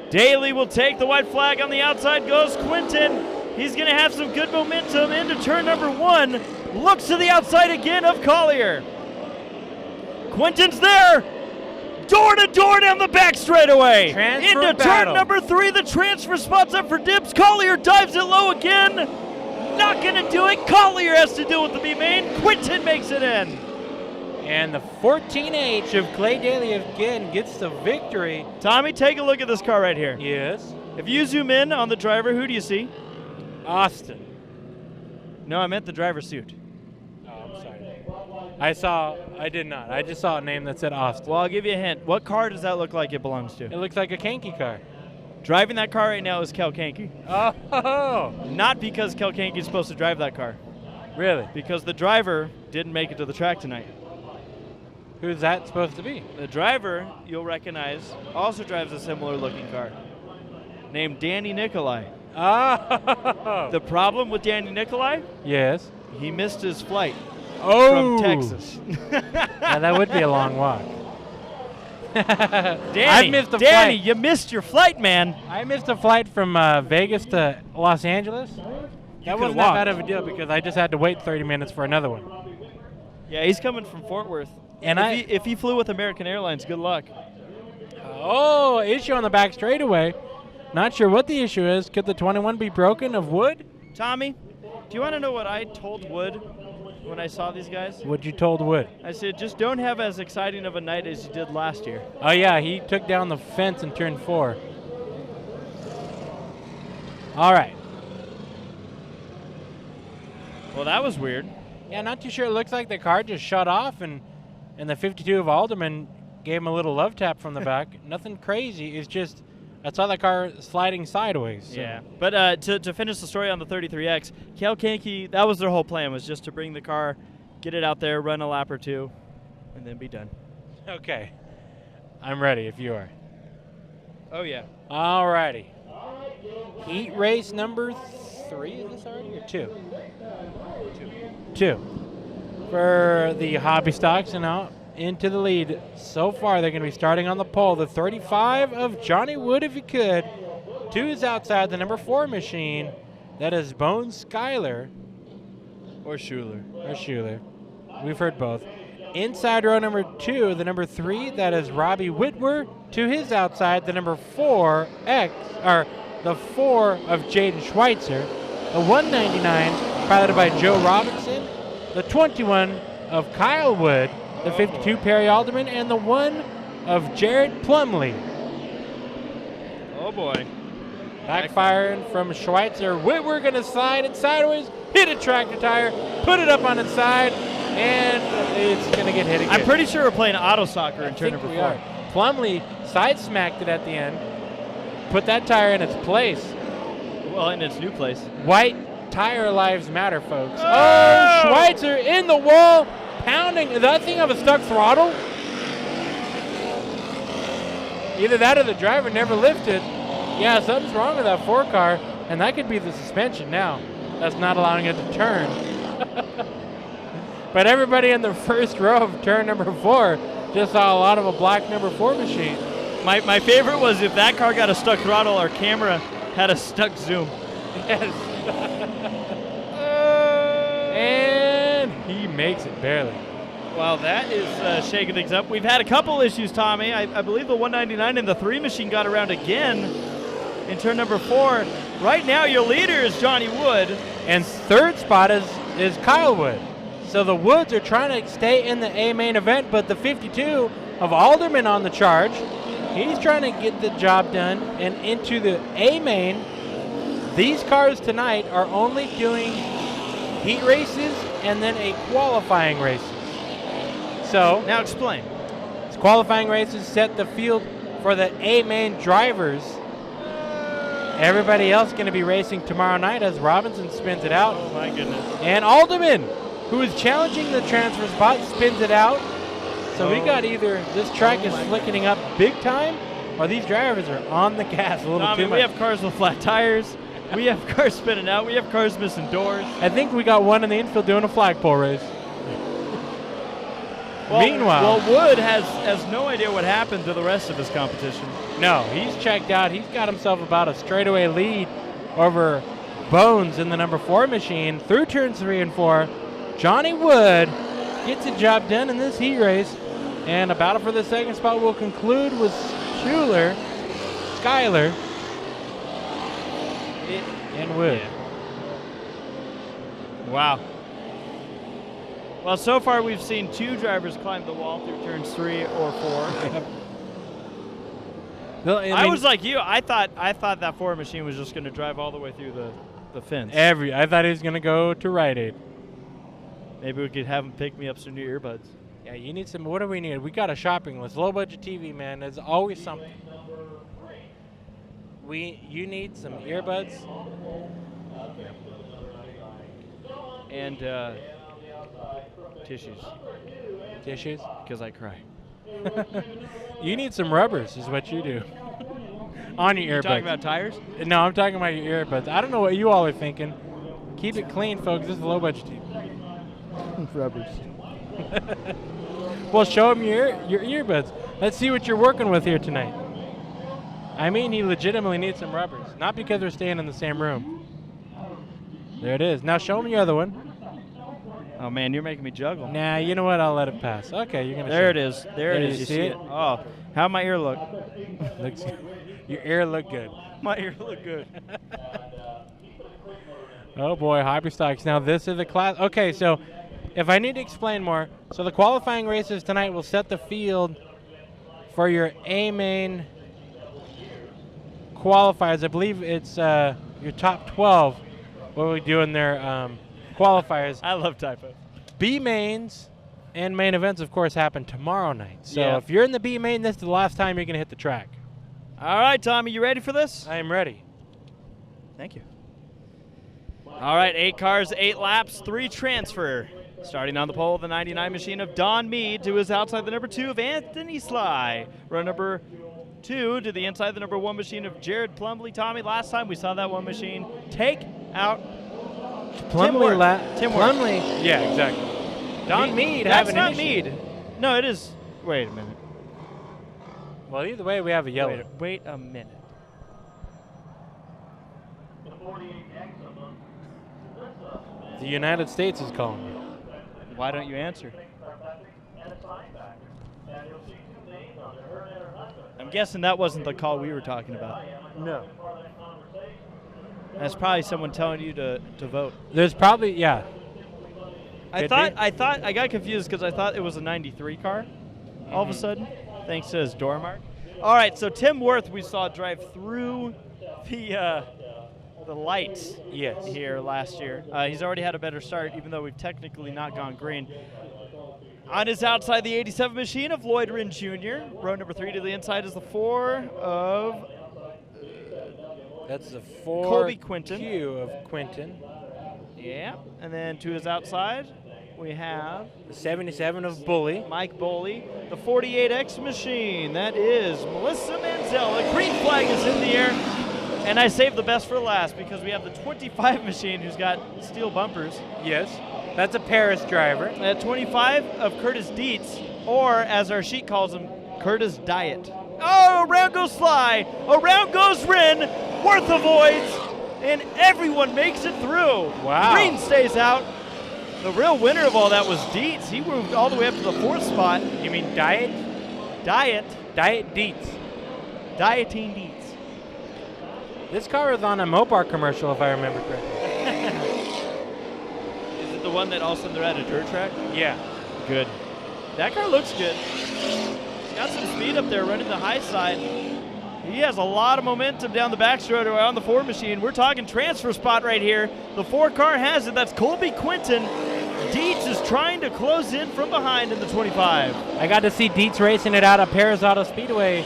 Daly will take the white flag. On the outside goes Quinton. He's going to have some good momentum into turn number 1. Looks to the outside again of Collier. Quinton's there. Door to door down the back straightaway. Into turn number 3. The transfer spot's up for dibs. Collier dives it low again. Not going to do it. Collier has to deal with the B main. Quinton makes it in. And the 14H of Clay Daly again gets the victory. Tommy, take a look at this car right here. Yes. If you zoom in on the driver, who do you see? Austin. No, I meant the driver's suit. Oh, I'm sorry. I did not. I just saw a name that said Austin. Well, I'll give you a hint. What car does that look like it belongs to? It looks like a Kanky car. Driving that car right now is Kel Kanky. Oh. Not because Kel Kanky is supposed to drive that car. Really? Because the driver didn't make it to the track tonight. Who's that supposed to be? The driver, you'll recognize, also drives a similar looking car named Danny Nicolai. Oh. The problem with Danny Nicolai? Yes. He missed his flight Oh. from Texas. Yeah, that would be a long walk. Danny, flight. you missed your flight, man. I missed a flight from Vegas to Los Angeles. That wasn't that bad of a deal because I just had to wait 30 minutes for another one. Yeah, he's coming from Fort Worth. And if he flew with American Airlines, good luck. Oh, issue on the back straightaway. Not sure what the issue is. Could the 21 be broken of Wood? Tommy, do you want to know what I told Wood when I saw these guys? What you told Wood? I said, just don't have as exciting of a night as you did last year. Oh, yeah, he took down the fence in turn 4. All right. Well, that was weird. Yeah, not too sure. It looks like the car just shut off, and the 52 of Alderman gave him a little love tap from the back. Nothing crazy. It's just I saw the car sliding sideways. So. Yeah, but to finish the story on the 33X, Kel Kanky, that was their whole plan, was just to bring the car, get it out there, run a lap or 2, and then be done. Okay. I'm ready if you are. Oh, yeah. All righty. Heat race number 3, is this already, or 2? 2. For the hobby stocks, and now into the lead. So far, they're going to be starting on the pole. The 35 of Johnny Wood, if you could. 2 is outside the number 4 machine. That is Bone Skyler. Or Schuler. We've heard both. Inside row number 2, the number 3, that is Robbie Whitwer. To his outside, the number 4X, or the 4 of Jaden Schweitzer. The 199, piloted by Joe Robinson. The 21 of Kyle Wood. The 52 Perry Alderman, and the 1 of Jared Plumley. Oh, boy. Backfiring from Schweitzer. Whitwer going to slide it sideways, hit a tractor tire, put it up on its side, and it's going to get hit again. I'm pretty sure we're playing auto soccer in turn number 4. Plumley side smacked it at the end, put that tire in its place. Well, in its new place. White tire lives matter, folks. Oh, Schweitzer in the wall, pounding. Does that thing have a stuck throttle? Either that or the driver never lifted. Yeah, something's wrong with that 4 car, and that could be the suspension now. That's not allowing it to turn. But everybody in the first row of turn number 4 just saw a lot of a black number 4 machine. My favorite was if that car got a stuck throttle, our camera had a stuck zoom. Yes. And he makes it barely. Well, that is shaking things up. We've had a couple issues, Tommy. I believe the 199 and the 3 machine got around again in turn number 4. Right now, your leader is Johnny Wood. And third spot is Kyle Wood. So the Woods are trying to stay in the A main event, but the 52 of Alderman on the charge. He's trying to get the job done and into the A main. These cars tonight are only doing heat races and then a qualifying races. So now explain. Qualifying races set the field for the A main drivers. Everybody else going to be racing tomorrow night as Robinson spins it out. Oh my goodness. And Alderman, who is challenging the transfer spot, spins it out. So we got either this track is flicking up big time or these drivers are on the gas a little too much. We have cars with flat tires. We have cars spinning out. We have cars missing doors. I think we got one in the infield doing a flagpole race. Meanwhile, Wood has no idea what happened to the rest of his competition. No, he's checked out. He's got himself about a straightaway lead over Bones in the number 4 machine through turns 3 and 4. Johnny Wood gets the job done in this heat race, and a battle for the second spot will conclude with Skyler, and Wood. Wow. Well, so far we've seen 2 drivers climb the wall through turns 3 or 4. I was like you. I thought that 4 machine was just going to drive all the way through the fence. I thought he was going to go to Rite Aid. Maybe we could have him pick me up some new earbuds. Yeah, you need some. What do we need? We got a shopping list. Low budget TV, man. There's always something. You need some earbuds. And tissues. Tissues? Because I cry. You need some rubbers is what you do. On your earbuds. You talking about tires? No, I'm talking about your earbuds. I don't know what you all are thinking. Keep it clean, folks. This is low budget TV. Rubbers. Well, show him your earbuds. Let's see what you're working with here tonight. I mean, he legitimately needs some rubbers. Not because we're staying in the same room. There it is. Now show him your other one. Oh, man, you're making me juggle. Nah, you know what? I'll let it pass. Okay, you're going to There it is. There it is. You see it? Oh, how'd my ear look? Your ear looked good. My ear looked good. Oh, boy, hobby stocks. Now, this is the class. Okay, so if I need to explain more, so the qualifying races tonight will set the field for your A-main qualifiers. I believe it's your top 12. What we do in their qualifiers. I love typo. B mains and main events, of course, happen tomorrow night. So if you're in the B main, this is the last time you're going to hit the track. All right, Tommy, you ready for this? I am ready. Thank you. All right, 8 cars, 8 laps, 3 transfer. Starting on the pole, the 99 machine of Don Mead to his outside the number 2 of Anthony Sly. Row number 2 to the inside the number 1 machine of Jared Plumley. Tommy, last time we saw that 1 machine take out Plumley. Plumley. Yeah, exactly. Don Mead. That's not Mead. No, it is. Wait a minute. Well, either way, we have a yellow. Wait a minute. The United States is calling me. Why don't you answer? I'm guessing that wasn't the call we were talking about. No. That's probably someone telling you to vote. There's probably, yeah. I got confused because I thought it was a 93 car all of a sudden, thanks to his door mark. All right, so Tim Worth we saw drive through the lights here last year. He's already had a better start, even though we've technically not gone green. On his outside, the 87 machine of Lloyd Rinn Jr. Row number 3 to the inside is the 4 of... That's the 4 Colby Quinton. Q of Quinton. Yeah, and then to his outside, we have... The 77 of Bully. Mike Boley. The 48X machine, that is Melissa Manzella. Green flag is in the air. And I saved the best for last because we have the 25 machine who's got steel bumpers. Yes, that's a Paris driver. At 25 of Curtis Dietz, or as our sheet calls him, Curtis Diet. Oh, around goes Sly, around goes Rinn, Worth avoids, and everyone makes it through. Wow. Green stays out. The real winner of all that was Dietz. He moved all the way up to the 4th spot. You mean Diet? Diet Dietz. Dieting Dietz. This car was on a Mopar commercial, if I remember correctly. Is it the one that all of a sudden they're at a dirt track? Yeah. Good. That car looks good. He's got some speed up there running the high side. He has a lot of momentum down the back straightaway on the Ford machine. We're talking transfer spot right here. The 4 car has it. That's Colby Quinton. Dietz is trying to close in from behind in the 25. I got to see Dietz racing it out at Paris Auto Speedway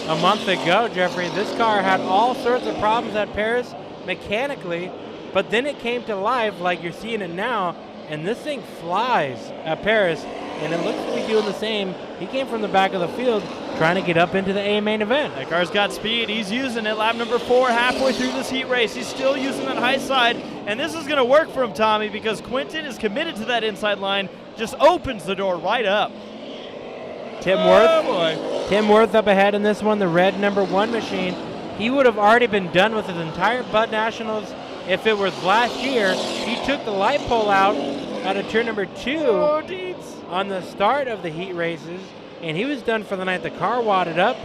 a month ago, Jeffrey. This car had all sorts of problems at Paris mechanically, but then it came to life like you're seeing it now, and this thing flies at Paris, and it looks to be doing the same. He came from the back of the field trying to get up into the A main event. That car's got speed. He's using it. Lap number 4 halfway through this heat race. He's still using that high side, and this is going to work for him, Tommy, because Quinton is committed to that inside line. Just opens the door right up. Tim Worth up ahead in this one, the red number 1 machine. He would have already been done with his entire Bud Nationals if it was last year. He took the light pole out of turn number 2 on the start of the heat races, and he was done for the night. The car wadded up,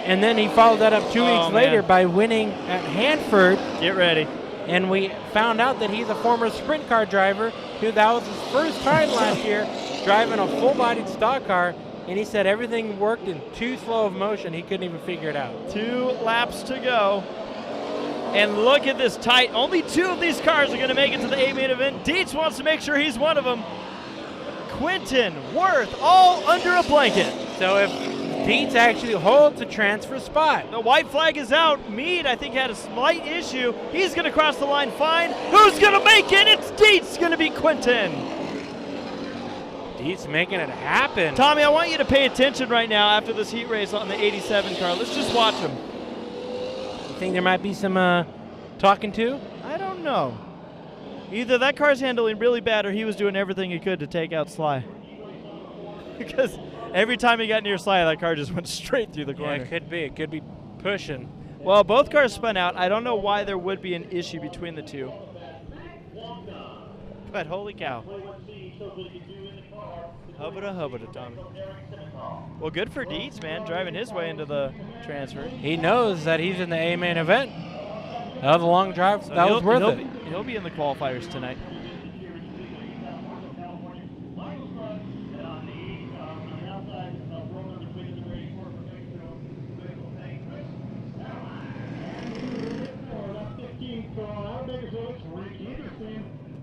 and then he followed that up 2 weeks later by winning at Hanford. Get ready. And we found out that he's a former sprint car driver who that was his first time last year driving a full-bodied stock car, and he said everything worked in too slow of motion. He couldn't even figure it out. 2 laps to go. And look at this tight. Only 2 of these cars are going to make it to the A main event. Dietz wants to make sure he's one of them. Quinton, Worth, all under a blanket. So if Dietz actually holds a transfer spot. The white flag is out. Meade, I think, had a slight issue. He's going to cross the line fine. Who's going to make it? It's Dietz going to be Quinton. Dietz making it happen. Tommy, I want you to pay attention right now after this heat race on the 87 car. Let's just watch him. You think there might be some talking to? I don't know. Either that car's handling really bad or he was doing everything he could to take out Sly. Because every time he got near Sly, that car just went straight through the corner. Yeah, it could be. It could be pushing. Well, both cars spun out. I don't know why there would be an issue between the two. But holy cow. Hubba-da, Tommy. Well, good for Dietz, man, driving his way into the transfer. He knows that he's in the A main event. That was a long drive. So that was worth it. He'll be in the qualifiers tonight.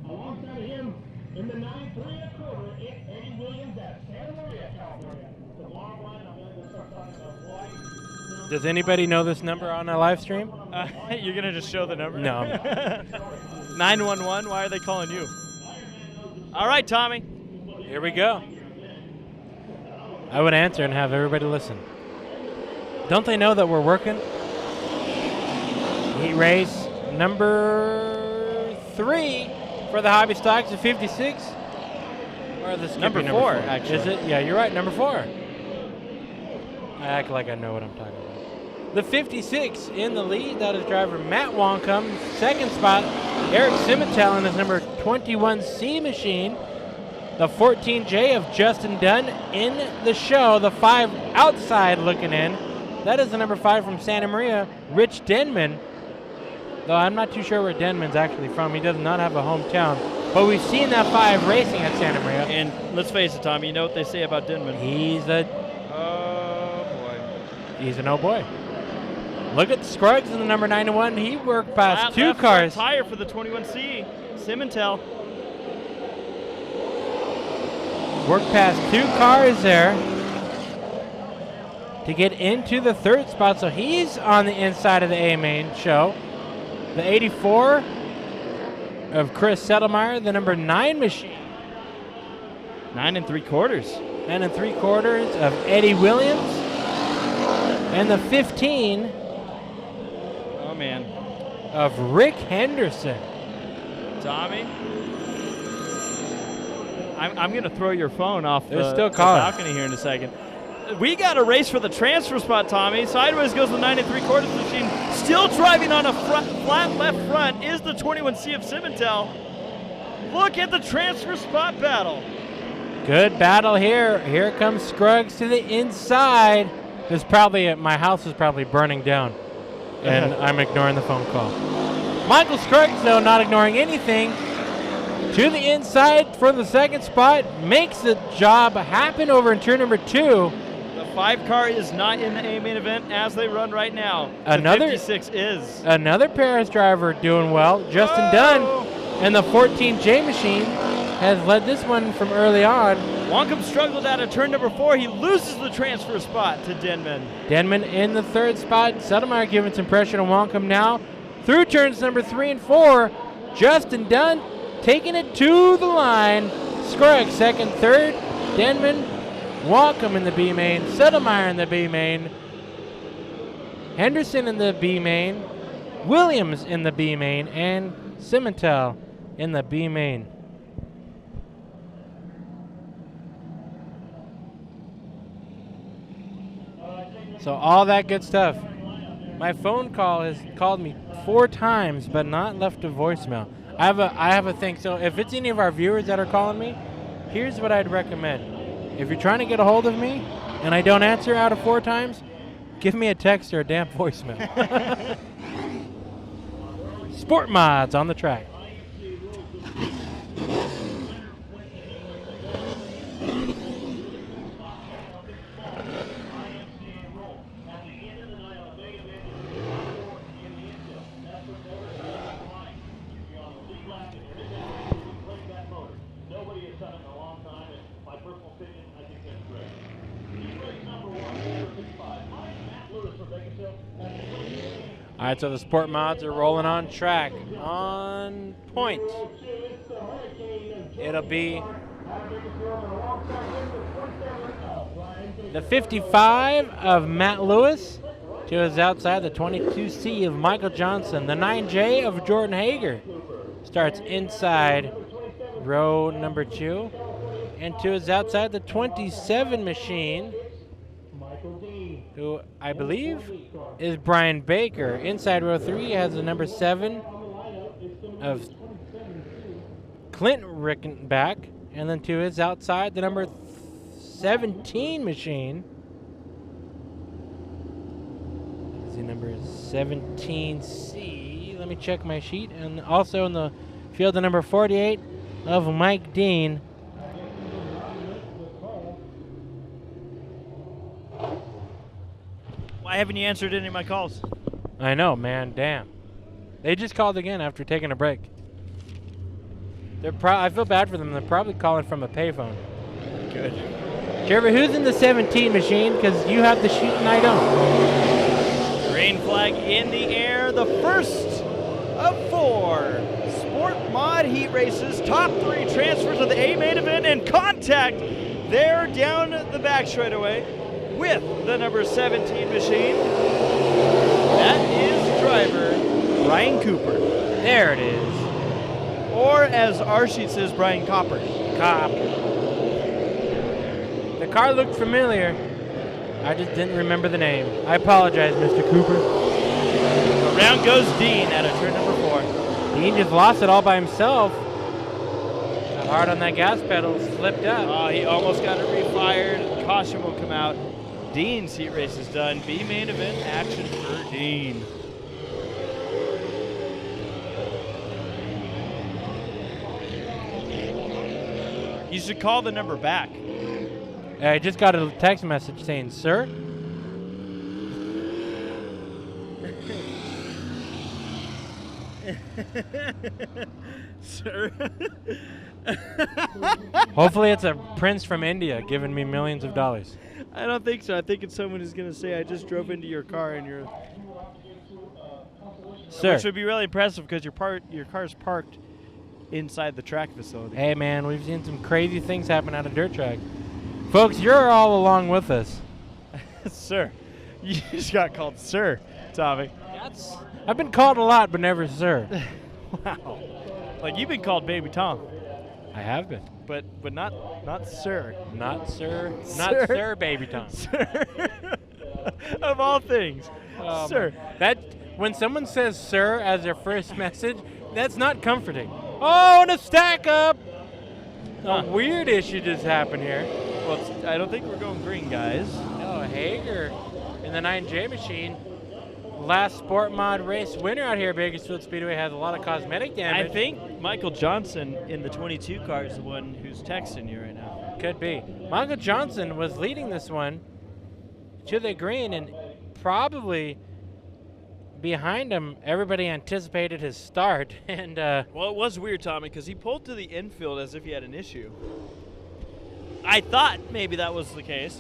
Alongside of him in the 9-3 1/4, Eddie Williams at Santa Maria, California. The long line, I'm going to start talking about white. Does anybody know this number on a live stream? You're going to just show the number? No. 911, why are they calling you? All right, Tommy. Here we go. I would answer and have everybody listen. Don't they know that we're working? Heat race number 3 for the hobby stocks of 56. Or this number 4, actually. Is it? Yeah, you're right, number 4. I act like I know what I'm talking about. The 56 in the lead, that is driver Matt Woncomb. Second spot, Eric Simmental in his number 21C machine. The 14J of Justin Dunn in the show. The 5 outside looking in. That is the number 5 from Santa Maria, Rich Denman. Though I'm not too sure where Denman's actually from. He does not have a hometown. But we've seen that 5 racing at Santa Maria. And let's face it, Tommy, you know what they say about Denman. He's a... Oh, boy. He's an oh boy. Look at Scruggs in the number 91. He worked past 2 left cars. Tire for the 21C. Simmental. Worked past 2 cars there to get into the 3rd spot. So he's on the inside of the A main show. The 84 of Chris Settlemeyer, the number 9 machine. 9 3/4. 9 3/4 of Eddie Williams. And the 15 man, of Rick Henderson. Tommy, I'm going to throw your phone off the balcony here in a second. We got a race for the transfer spot, Tommy. Sideways goes the 9 3/4 machine. Still driving on a flat left front is the 21C of Simmental. look at the transfer spot battle. Good battle here. Here comes Scruggs to the inside. There's probably my house is probably burning down, and I'm ignoring the phone call. Michael Scruggs, though, not ignoring anything, to the inside for the second spot, makes the job happen over in turn number 2. The 5 car is not in the A main event as they run right now. Another 56 is. Another Paris driver doing well. Justin Dunn and the 14J machine has led this one from early on. Wonkum struggled out of turn number 4. He loses the transfer spot to Denman. Denman in the 3rd spot. Settlemyer giving some pressure to Wonkum now. Through turns number 3 and 4. Justin Dunn taking it to the line. Scruggs 2nd, 3rd. Denman, Wonkum in the B main. Settlemyer in the B main. Henderson in the B main. Williams in the B main. And Cimentel in the B main. So all that good stuff. My phone call has called me 4 times, but not left a voicemail. I have a thing. So if it's any of our viewers that are calling me, here's what I'd recommend. If you're trying to get a hold of me and I don't answer out of 4 times, give me a text or a damn voicemail. Sport Mods on the track. All right, so the Sport Mods are rolling on track. On point. It'll be the 55 of Matt Lewis to his outside, the 22C of Michael Johnson. The 9J of Jordan Hager starts inside row number 2. And to his outside, the 27 machine, who I believe is Brian Baker. Inside row 3 has the number 7 of Clint Rickenback. And then to his outside, the number 17 machine. Is the number 17C. Let me check my sheet. And also in the field, the number 48 of Mike Dean. Why haven't you answered any of my calls? I know, man. Damn. They just called again after taking a break. I feel bad for them. They're probably calling from a payphone. Good. Trevor, who's in the 17 machine? Because you have the sheet and I don't. Green flag in the air. The first of 4 Sport Mod Heat Races. Top 3 transfers of the A main event and contact there down the back straightaway with the number 17 machine. That is driver Brian Cooper. There it is. Or as our sheet says, Brian Copper. The car looked familiar. I just didn't remember the name. I apologize, Mr. Cooper. Around goes Dean out of turn number 4. Dean just lost it all by himself. Got hard on that gas pedal, slipped up. Oh, he almost got it refired. Caution will come out. Dean's heat race is done. B main event action for Dean. You should call the number back. I just got a text message saying, "Sir." Sir. Hopefully it's a prince from India giving me millions of dollars. I don't think so. I think it's someone who's going to say, I just drove into your car and you're... Sir. Which would be really impressive because your car's parked inside the track facility. Hey, man, we've seen some crazy things happen at a dirt track. Folks, you're all along with us. Sir. You just got called sir, Tommy. I've been called a lot, but never sir. Wow. Like you've been called Baby Tom. I have been. But not sir. Not sir. Not Sir. sir, Baby Tom. Sir. Of all things. Sir. That when someone says sir as their first message, that's not comforting. Oh, and a stack up. Huh. A weird issue just happened here. Well, I don't think we're going green, guys. Oh, Hager in the 9J machine. Last Sport Mod race winner out here at Bakersfield Speedway has a lot of cosmetic damage. I think Michael Johnson in the 22 car is the one who's texting you right now. Could be. Michael Johnson was leading this one to the green, and probably behind him, everybody anticipated his start. And Well, it was weird, Tommy, because he pulled to the infield as if he had an issue. I thought maybe that was the case.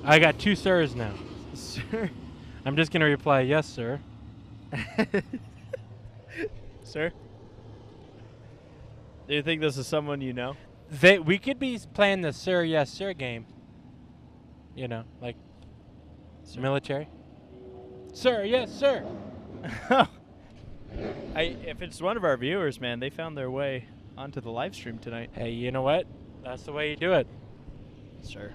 I got 2 sirs now. Sir? I'm just going to reply, yes, sir. Sir? Do you think this is someone you know? We could be playing the sir, yes, sir game. You know, like military. Sir, yes, sir. If it's one of our viewers, man, they found their way onto the live stream tonight. Hey, you know what? That's the way you do it. Sir.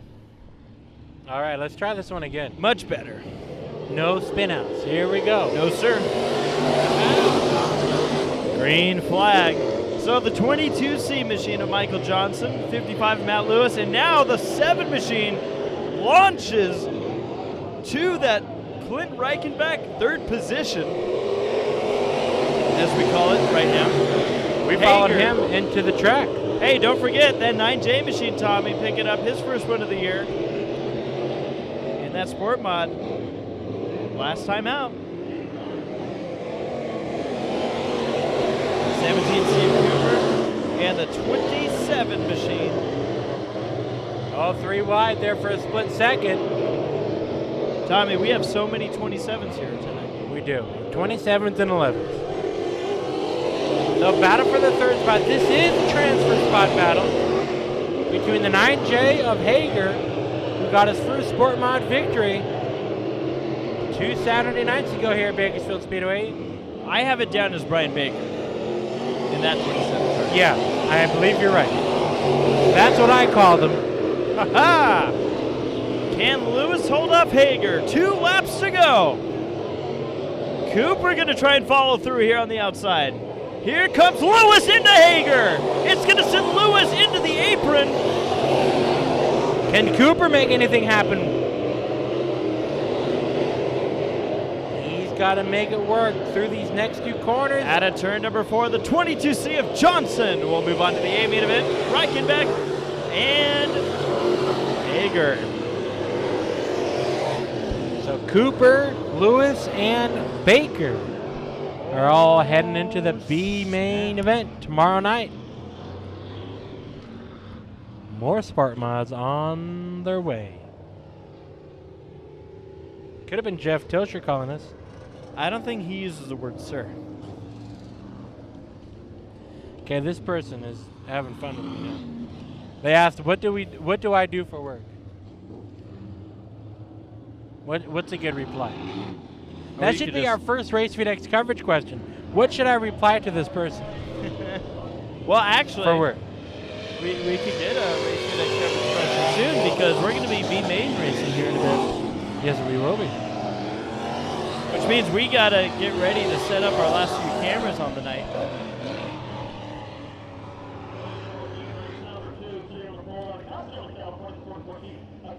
All right, let's try this one again. Much better. No spin outs. Here we go. No, sir. Green flag. So the 22C machine of Michael Johnson, 55 of Matt Lewis, and now the 7 machine launches to that Clint Reichenbach 3rd position, as we call it right now. We followed him into the track. Hey, don't forget that 9J machine, Tommy, picking up his first win of the year in that sport mod. Last time out. 17 Steve Cooper and the 27 machine. All 3 wide there for a split second. Tommy, we have so many 27s here tonight. We do. 27th and 11th. The battle for the 3rd spot. This is the transfer spot battle between the 9J of Hager, who got his first sport mod victory 2 Saturday nights ago here at Bakersfield Speedway. I have it down as Brian Baker in that 27. Yeah, I believe you're right. That's what I called him. Ha-ha! Can Lewis hold up Hager? 2 laps to go. Cooper going to try and follow through here on the outside. Here comes Lewis into Hager. It's going to send Lewis into the apron. Can Cooper make anything happen? He's got to make it work through these next 2 corners. At a turn number 4, the 22C of Johnson will move on to the A main event. Reichenbach and Hager. So Cooper, Lewis, and Baker are all heading into the B main event tomorrow night. More Spark mods on their way. Could have been Jeff Tilsher calling us. I don't think he uses the word sir. Okay, this person is having fun with me now. They asked, what do I do for work? What's a good reply? That should be our first Race FeedX coverage question. What should I reply to this person? Well, actually, For work. we could get a Race FeedX coverage question soon because we're going to be B-main racing here in a bit. Yes, we will be. Which means we got to get ready to set up our last few cameras on the night.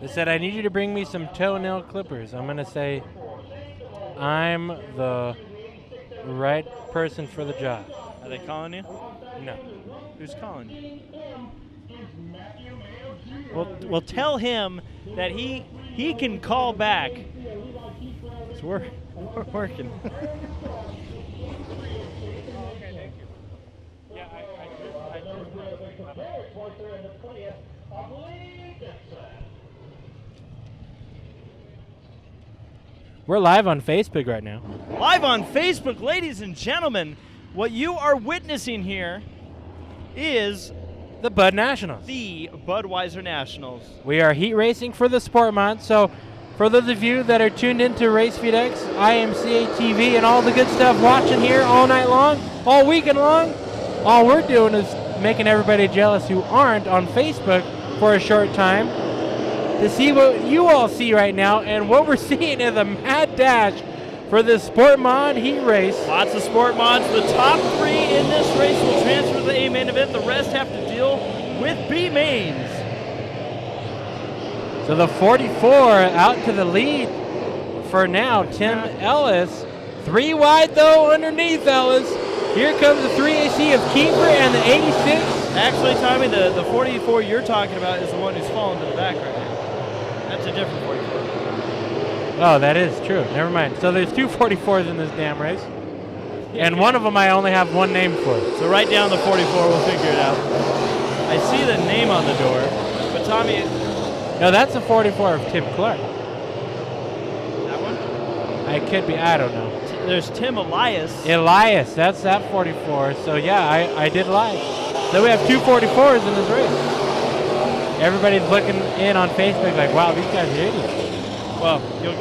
They said, I need you to bring me some toenail clippers. I'm going to say, I'm the right person for the job. Are they calling you? No. Who's calling you? Well, tell him that he can call back. 'Cause we're working. We're live on Facebook right now. Live on Facebook, ladies and gentlemen, what you are witnessing here is The Bud Nationals. the Budweiser Nationals. We are heat racing for the Sport Mod, so for those of you that are tuned into Race FeedX, IMCA TV, and all the good stuff watching here all night long, all weekend long, all we're doing is making everybody jealous who aren't on Facebook for a short time to see what you all see right now. And what we're seeing is a mad dash for this Sport Mod Heat Race. Lots of sport mods. The top 3 in this race will transfer to the A main event. The rest have to deal with B mains. So the 44 out to the lead for now, Tim Ellis. 3 wide though underneath Ellis. Here comes the 3AC of Kiefer and the 86. Actually, Tommy, the 44 you're talking about is the one who's fallen to the back right now. That's a different 44. Oh, that is true. Never mind. So there's 2 44s in this damn race. And one of them I only have one name for. So write down the 44. We'll figure it out. I see the name on the door, but Tommy. No, that's the 44 of Tim Clark. That one? I could be. I don't know. There's Tim Elias. Elias, that's that 44. So yeah, I did lie. So we have 2 44s in this race. Everybody's looking in on Facebook like, wow, these guys are idiots. Well, you'll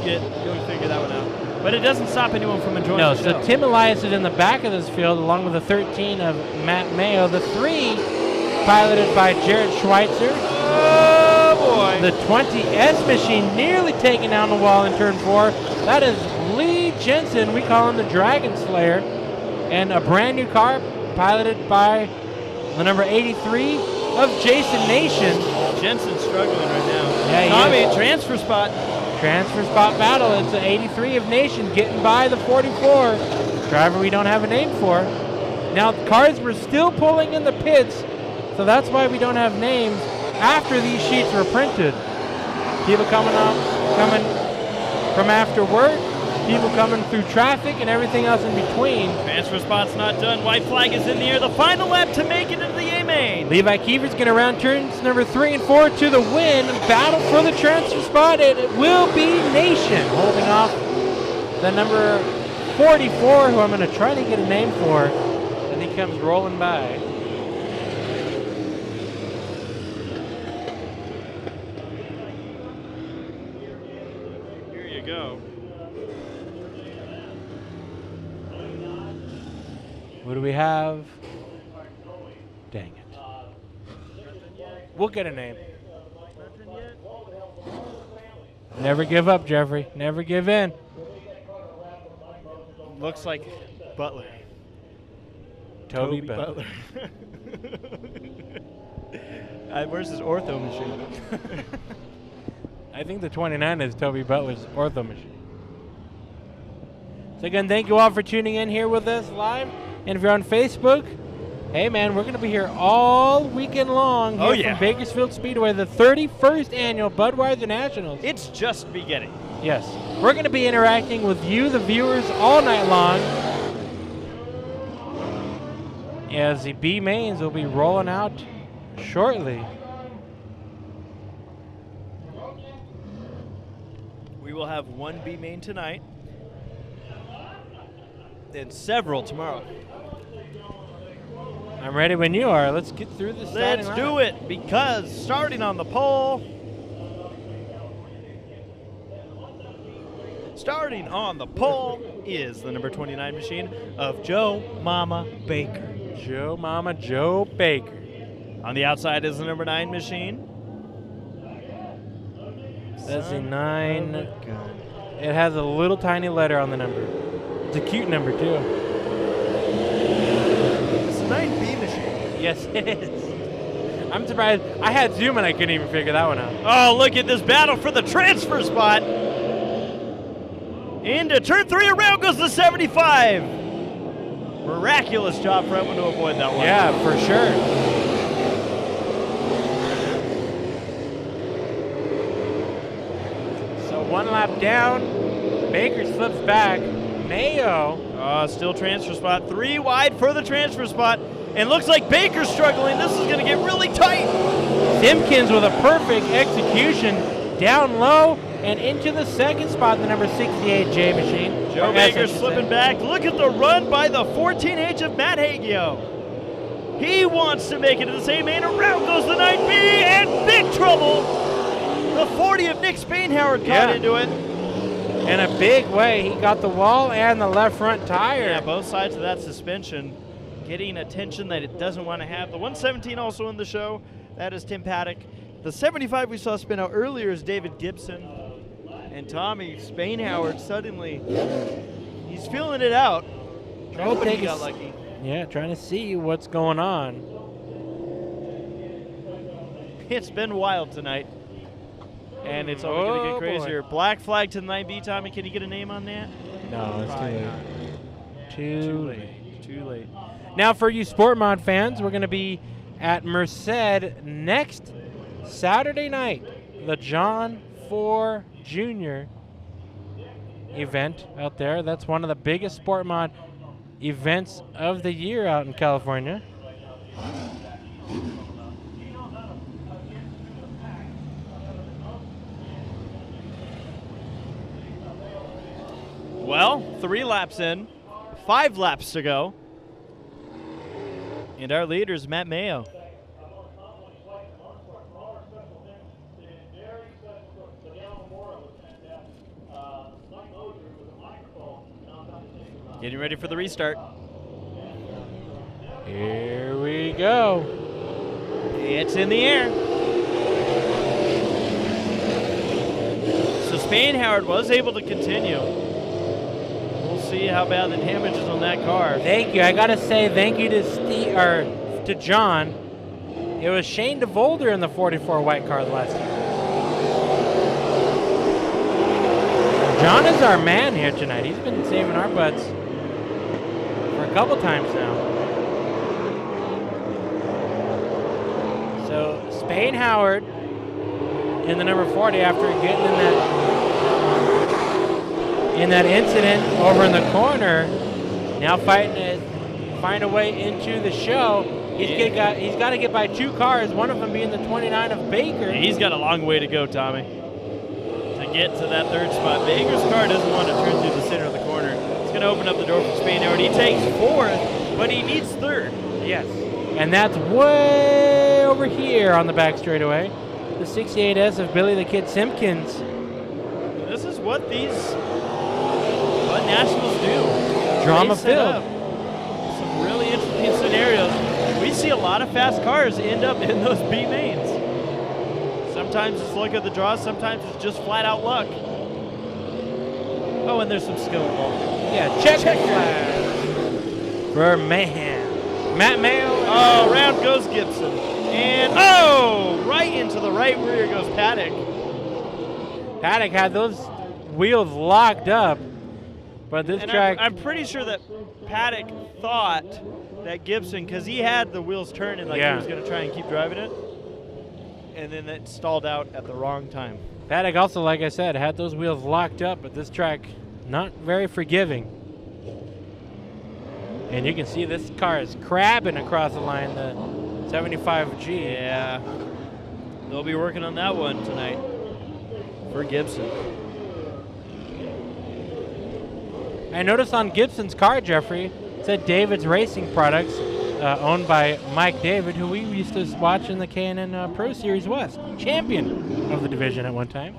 figure that one out. But it doesn't stop anyone from enjoying No, the show. so Tim Elias is in the back of this field along with the 13 of Matt Mayo. The 3 piloted by Jared Schweitzer. Oh boy. The 20S machine nearly taking down the wall in turn 4. That is Lee Jensen. We call him the Dragon Slayer. And a brand new car piloted by the number 83 of Jason Nation. Jensen's struggling right now. Yeah, he Tommy, is. transfer spot. Transfer spot battle. It's the 83 of Nation getting by the 44. Driver we don't have a name for. Now, cars were still pulling in the pits, so that's why we don't have names after these sheets were printed. People coming from after work, people coming through traffic, and everything else in between. Transfer spot's not done. White flag is in the air. The final lap to make it into the A main. Levi Kiefer's going to round turns number 3 and 4 to the win. Battle for the transfer spot. It will be Nation holding off the number 44, who I'm going to try to get a name for, and he comes rolling by. Here you go. What do we have? Dang it. We'll get a name. Never give up, Jeffrey. Never give in. Looks like Butler. Toby Butler. Where's his ortho machine? I think the 29 is Toby Butler's ortho machine. So again, thank you all for tuning in here with us live. And if you're on Facebook, hey man, we're going to be here all weekend long here from Bakersfield Speedway, the 31st annual Budweiser Nationals. It's just beginning. Yes. We're going to be interacting with you, the viewers, all night long. As the B mains will be rolling out shortly. We will have one B main tonight and several tomorrow. I'm ready when you are. Let's get through this. Let's do it, because starting on the pole. Starting on the pole is the number 29 machine of Joe Mama Baker. Joe Mama Joe Baker. On the outside is the number 9 machine. That's a 9. It has a little tiny letter on the number. It's a cute number too. It's a 9B machine. Yes, it is. I'm surprised. I had Zoom and I couldn't even figure that one out. Oh, look at this battle for the transfer spot. Into turn 3, around goes the 75. Miraculous job for everyone to avoid that one. Yeah, for sure. So 1 lap down. Baker slips back. Mayo. Still transfer spot. 3 wide for the transfer spot. And looks like Baker's struggling. This is going to get really tight. Simpkins with a perfect execution. Down low and into the second spot, the number 68 J machine. Joe Baker slipping back. Look at the run by the 14H of Matt Hagio. He wants to make it to the same main. Around goes the 9B, and big trouble. The 40 of Nick Spainhauer caught into it. In a big way. He got the wall and the left front tire. Yeah, both sides of that suspension getting attention that it doesn't want to have. The 117 also in the show. That is Tim Paddock. The 75 we saw spin out earlier is David Gibson. And Tommy Spainhauer suddenly He's feeling it out. Trying to take He got his- lucky. Yeah, trying to see what's going on. It's been wild tonight. And it's only going to Oh, get boy. crazier. Black flag to the 9B, Tommy. Can you get a name on that? No, it's too Probably late. not. Too late. Too late. Now, for you Sport Mod fans, we're going to be at Merced next Saturday night. The John Ford Jr. event out there. That's one of the biggest Sport Mod events of the year out in California. Well, 3 laps in, 5 laps to go. And our leader is Matt Mayo. Getting ready for the restart. Here we go. It's in the air. So Spain Howard was able to continue. We'll see how bad the damage is on that car. Thank you. I gotta say thank you to John. It was Shane DeVolder in the 44 white car the last year. John is our man here tonight. He's been saving our butts for a couple times now. So Spain Howard in the number 40 after getting in that incident over in the corner, now fighting to find a way into the show. He's got to get by 2 cars, one of them being the 29 of Baker. He's got a long way to go, Tommy, to get to that 3rd spot. Baker's car doesn't want to turn through the center of the corner. It's going to open up the door for Spain Howard. He takes 4th, but he needs 3rd. Yes. And that's way over here on the back straightaway. The 68S of Billy the Kid Simpkins. This is what Nationals do. Drama They set filled. up some really interesting scenarios. We see a lot of fast cars end up in those B mains. Sometimes it's luck of the draw, sometimes it's just flat out luck. Oh, and there's some skill involved. Yeah, check flag for Matt Mayo. Oh, round goes Gibson. And right into the right rear goes Paddock. Paddock had those wheels locked up, but this And track. I'm pretty sure that Paddock thought that Gibson, because he had the wheels turning like he was going to try and keep driving it, and then it stalled out at the wrong time. Paddock also, like I said, had those wheels locked up, but this track not very forgiving. And you can see this car is crabbing across the line, the 75G. Yeah, they'll be working on that one tonight for Gibson. I noticed on Gibson's car, Jeffrey, it said David's Racing Products, owned by Mike David, who we used to watch in the K&N Pro Series West, champion of the division at one time.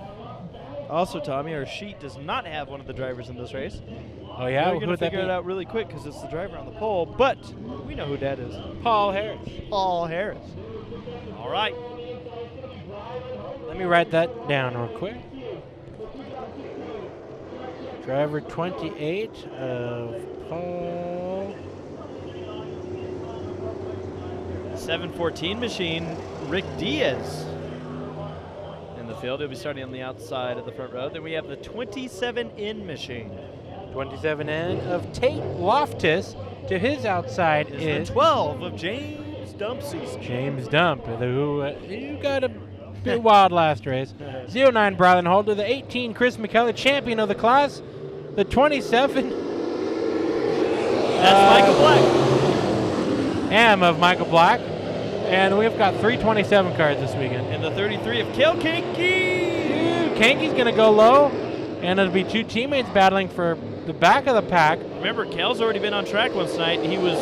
Also, Tommy, our sheet does not have one of the drivers in this race. Oh yeah, We're who going to would that figure be? it out really quick because it's the driver on the pole, but we know who that is. Paul Harris. Paul Harris. All right. Let me write that down real quick. Driver 28 of Paul. 714 machine, Rick Diaz in the field. He'll be starting on the outside of the front row. Then we have the 27N machine. 27N of Tate Loftus. To his outside Is is the 12 of James Dumpsey. James Dump, who got a bit wild last race. 09 Brylan Holder, the 18 Chris McKellar, champion of the class. The 27 That's Michael Black. M of Michael Black. And we've got 327 cars this weekend. And the 33 of Kel Kinky. Kanki's going to go low, and it'll be 2 teammates battling for the back of the pack. Remember, Kel's already been on track once tonight. He was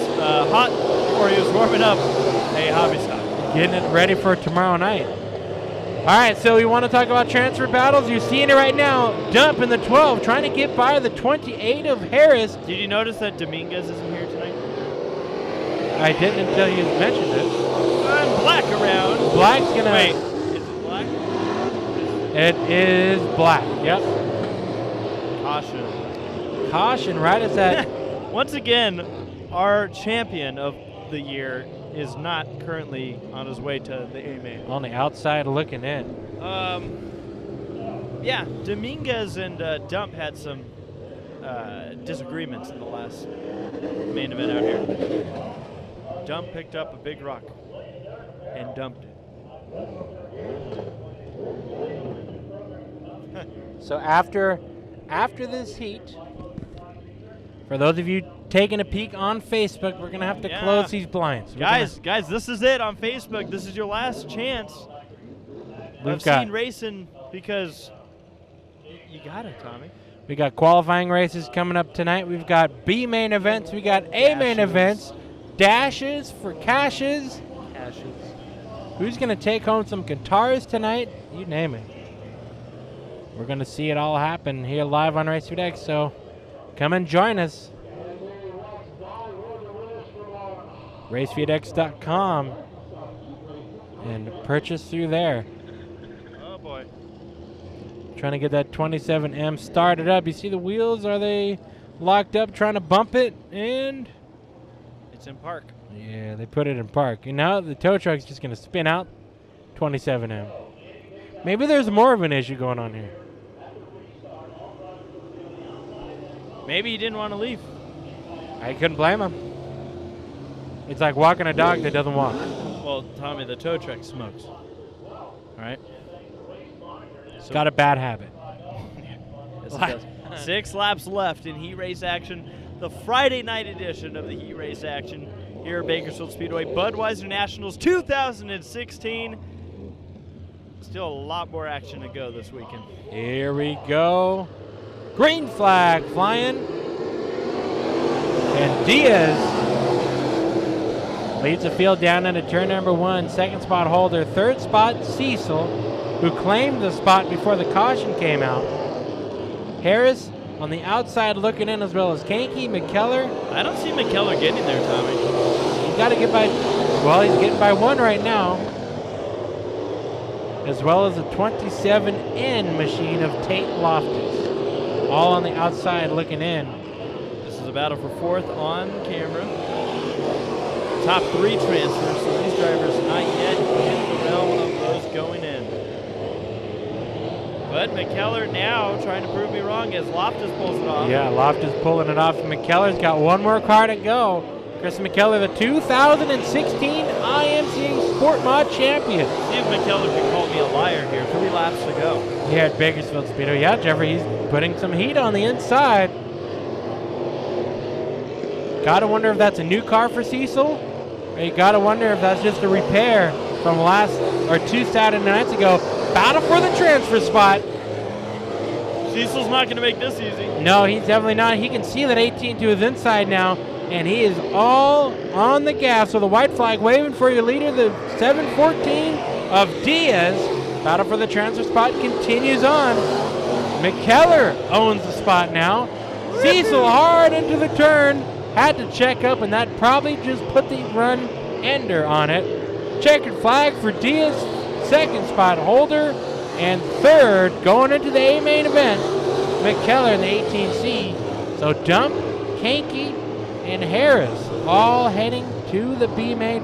hot before he was warming up a hobby stop. Getting it ready for tomorrow night. All right, so we want to talk about transfer battles. You're seeing it right now. Dump in the 12, trying to get by the 28 of Harris. Did you notice that Dominguez isn't here tonight? I didn't until you mentioned it. I'm Black around. Black's gonna. Wait, is it Black? It is Black. Yep. Caution. caution right as that. Once again, our champion of the year is not currently on his way to the A main. On the outside looking in. Yeah, Dominguez and Dump had some disagreements in the last main event out here. Dump picked up a big rock and dumped it. So after this heat, for those of you taking a peek on Facebook, we're going to have to close these blinds. Guys, this is it on Facebook. This is your last chance of seeing racing because you got it, Tommy. We got qualifying races coming up tonight. We've got B main events. We got A main events. Dashes for cashes. Who's going to take home some guitars tonight? You name it. We're going to see it all happen here live on Racefield X, so come and join us. RacefieldX.com and purchase through there. Oh, boy. Trying to get that 27M started up. You see the wheels? Are they locked up trying to bump it? And it's in park. yeah, they put it in park. And now the tow truck's just going to spin out 27M. Maybe there's more of an issue going on here. Maybe he didn't want to leave. I couldn't blame him. It's like walking a dog that doesn't walk. Well, Tommy, the tow truck smokes. All right? It's got a bad habit. Yes, it does. 6 laps left in heat race action. The Friday night edition of the heat race action here at Bakersfield Speedway. Budweiser Nationals 2016. Still a lot more action to go this weekend. Here we go. Green flag flying. And Diaz leads the field down into turn number 1. Second spot holder. Third spot Cecil, who claimed the spot before the caution came out. Harris on the outside looking in, as well as Kanky, McKellar. I don't see McKellar getting there, Tommy. He's got to get by, well, he's getting by 1 right now. As well as a 27N machine of Tate Loftus. All on the outside looking in. This is a battle for 4th on camera. Top 3 transfers, so these drivers not yet in the realm of those going in. But McKellar now trying to prove me wrong as Loftus pulls it off. Yeah, Loftus pulling it off. McKellar's got 1 more car to go. Chris McKellar, the 2016 IMCA Sport Mod champion. See if McKellar can call me a liar here. 3 laps to go. Here at Bakersfield Speedway. Yeah, Jeffrey, he's putting some heat on the inside. Gotta wonder if that's a new car for Cecil. Or you gotta wonder if that's just a repair from last or 2 Saturday nights ago. Battle for the transfer spot. Cecil's not gonna make this easy. No, he's definitely not. He can see that 18 to his inside now. And he is all on the gas. So the white flag waving for your leader, the 714 of Diaz. Battle for the transfer spot continues on. McKellar owns the spot now. Cecil hard into the turn. Had to check up, and that probably just put the run ender on it. Checkered flag for Diaz, second spot holder. And third, going into the A main event, McKellar in the 18C. So Dump, Kanky, and Harris all heading to the B main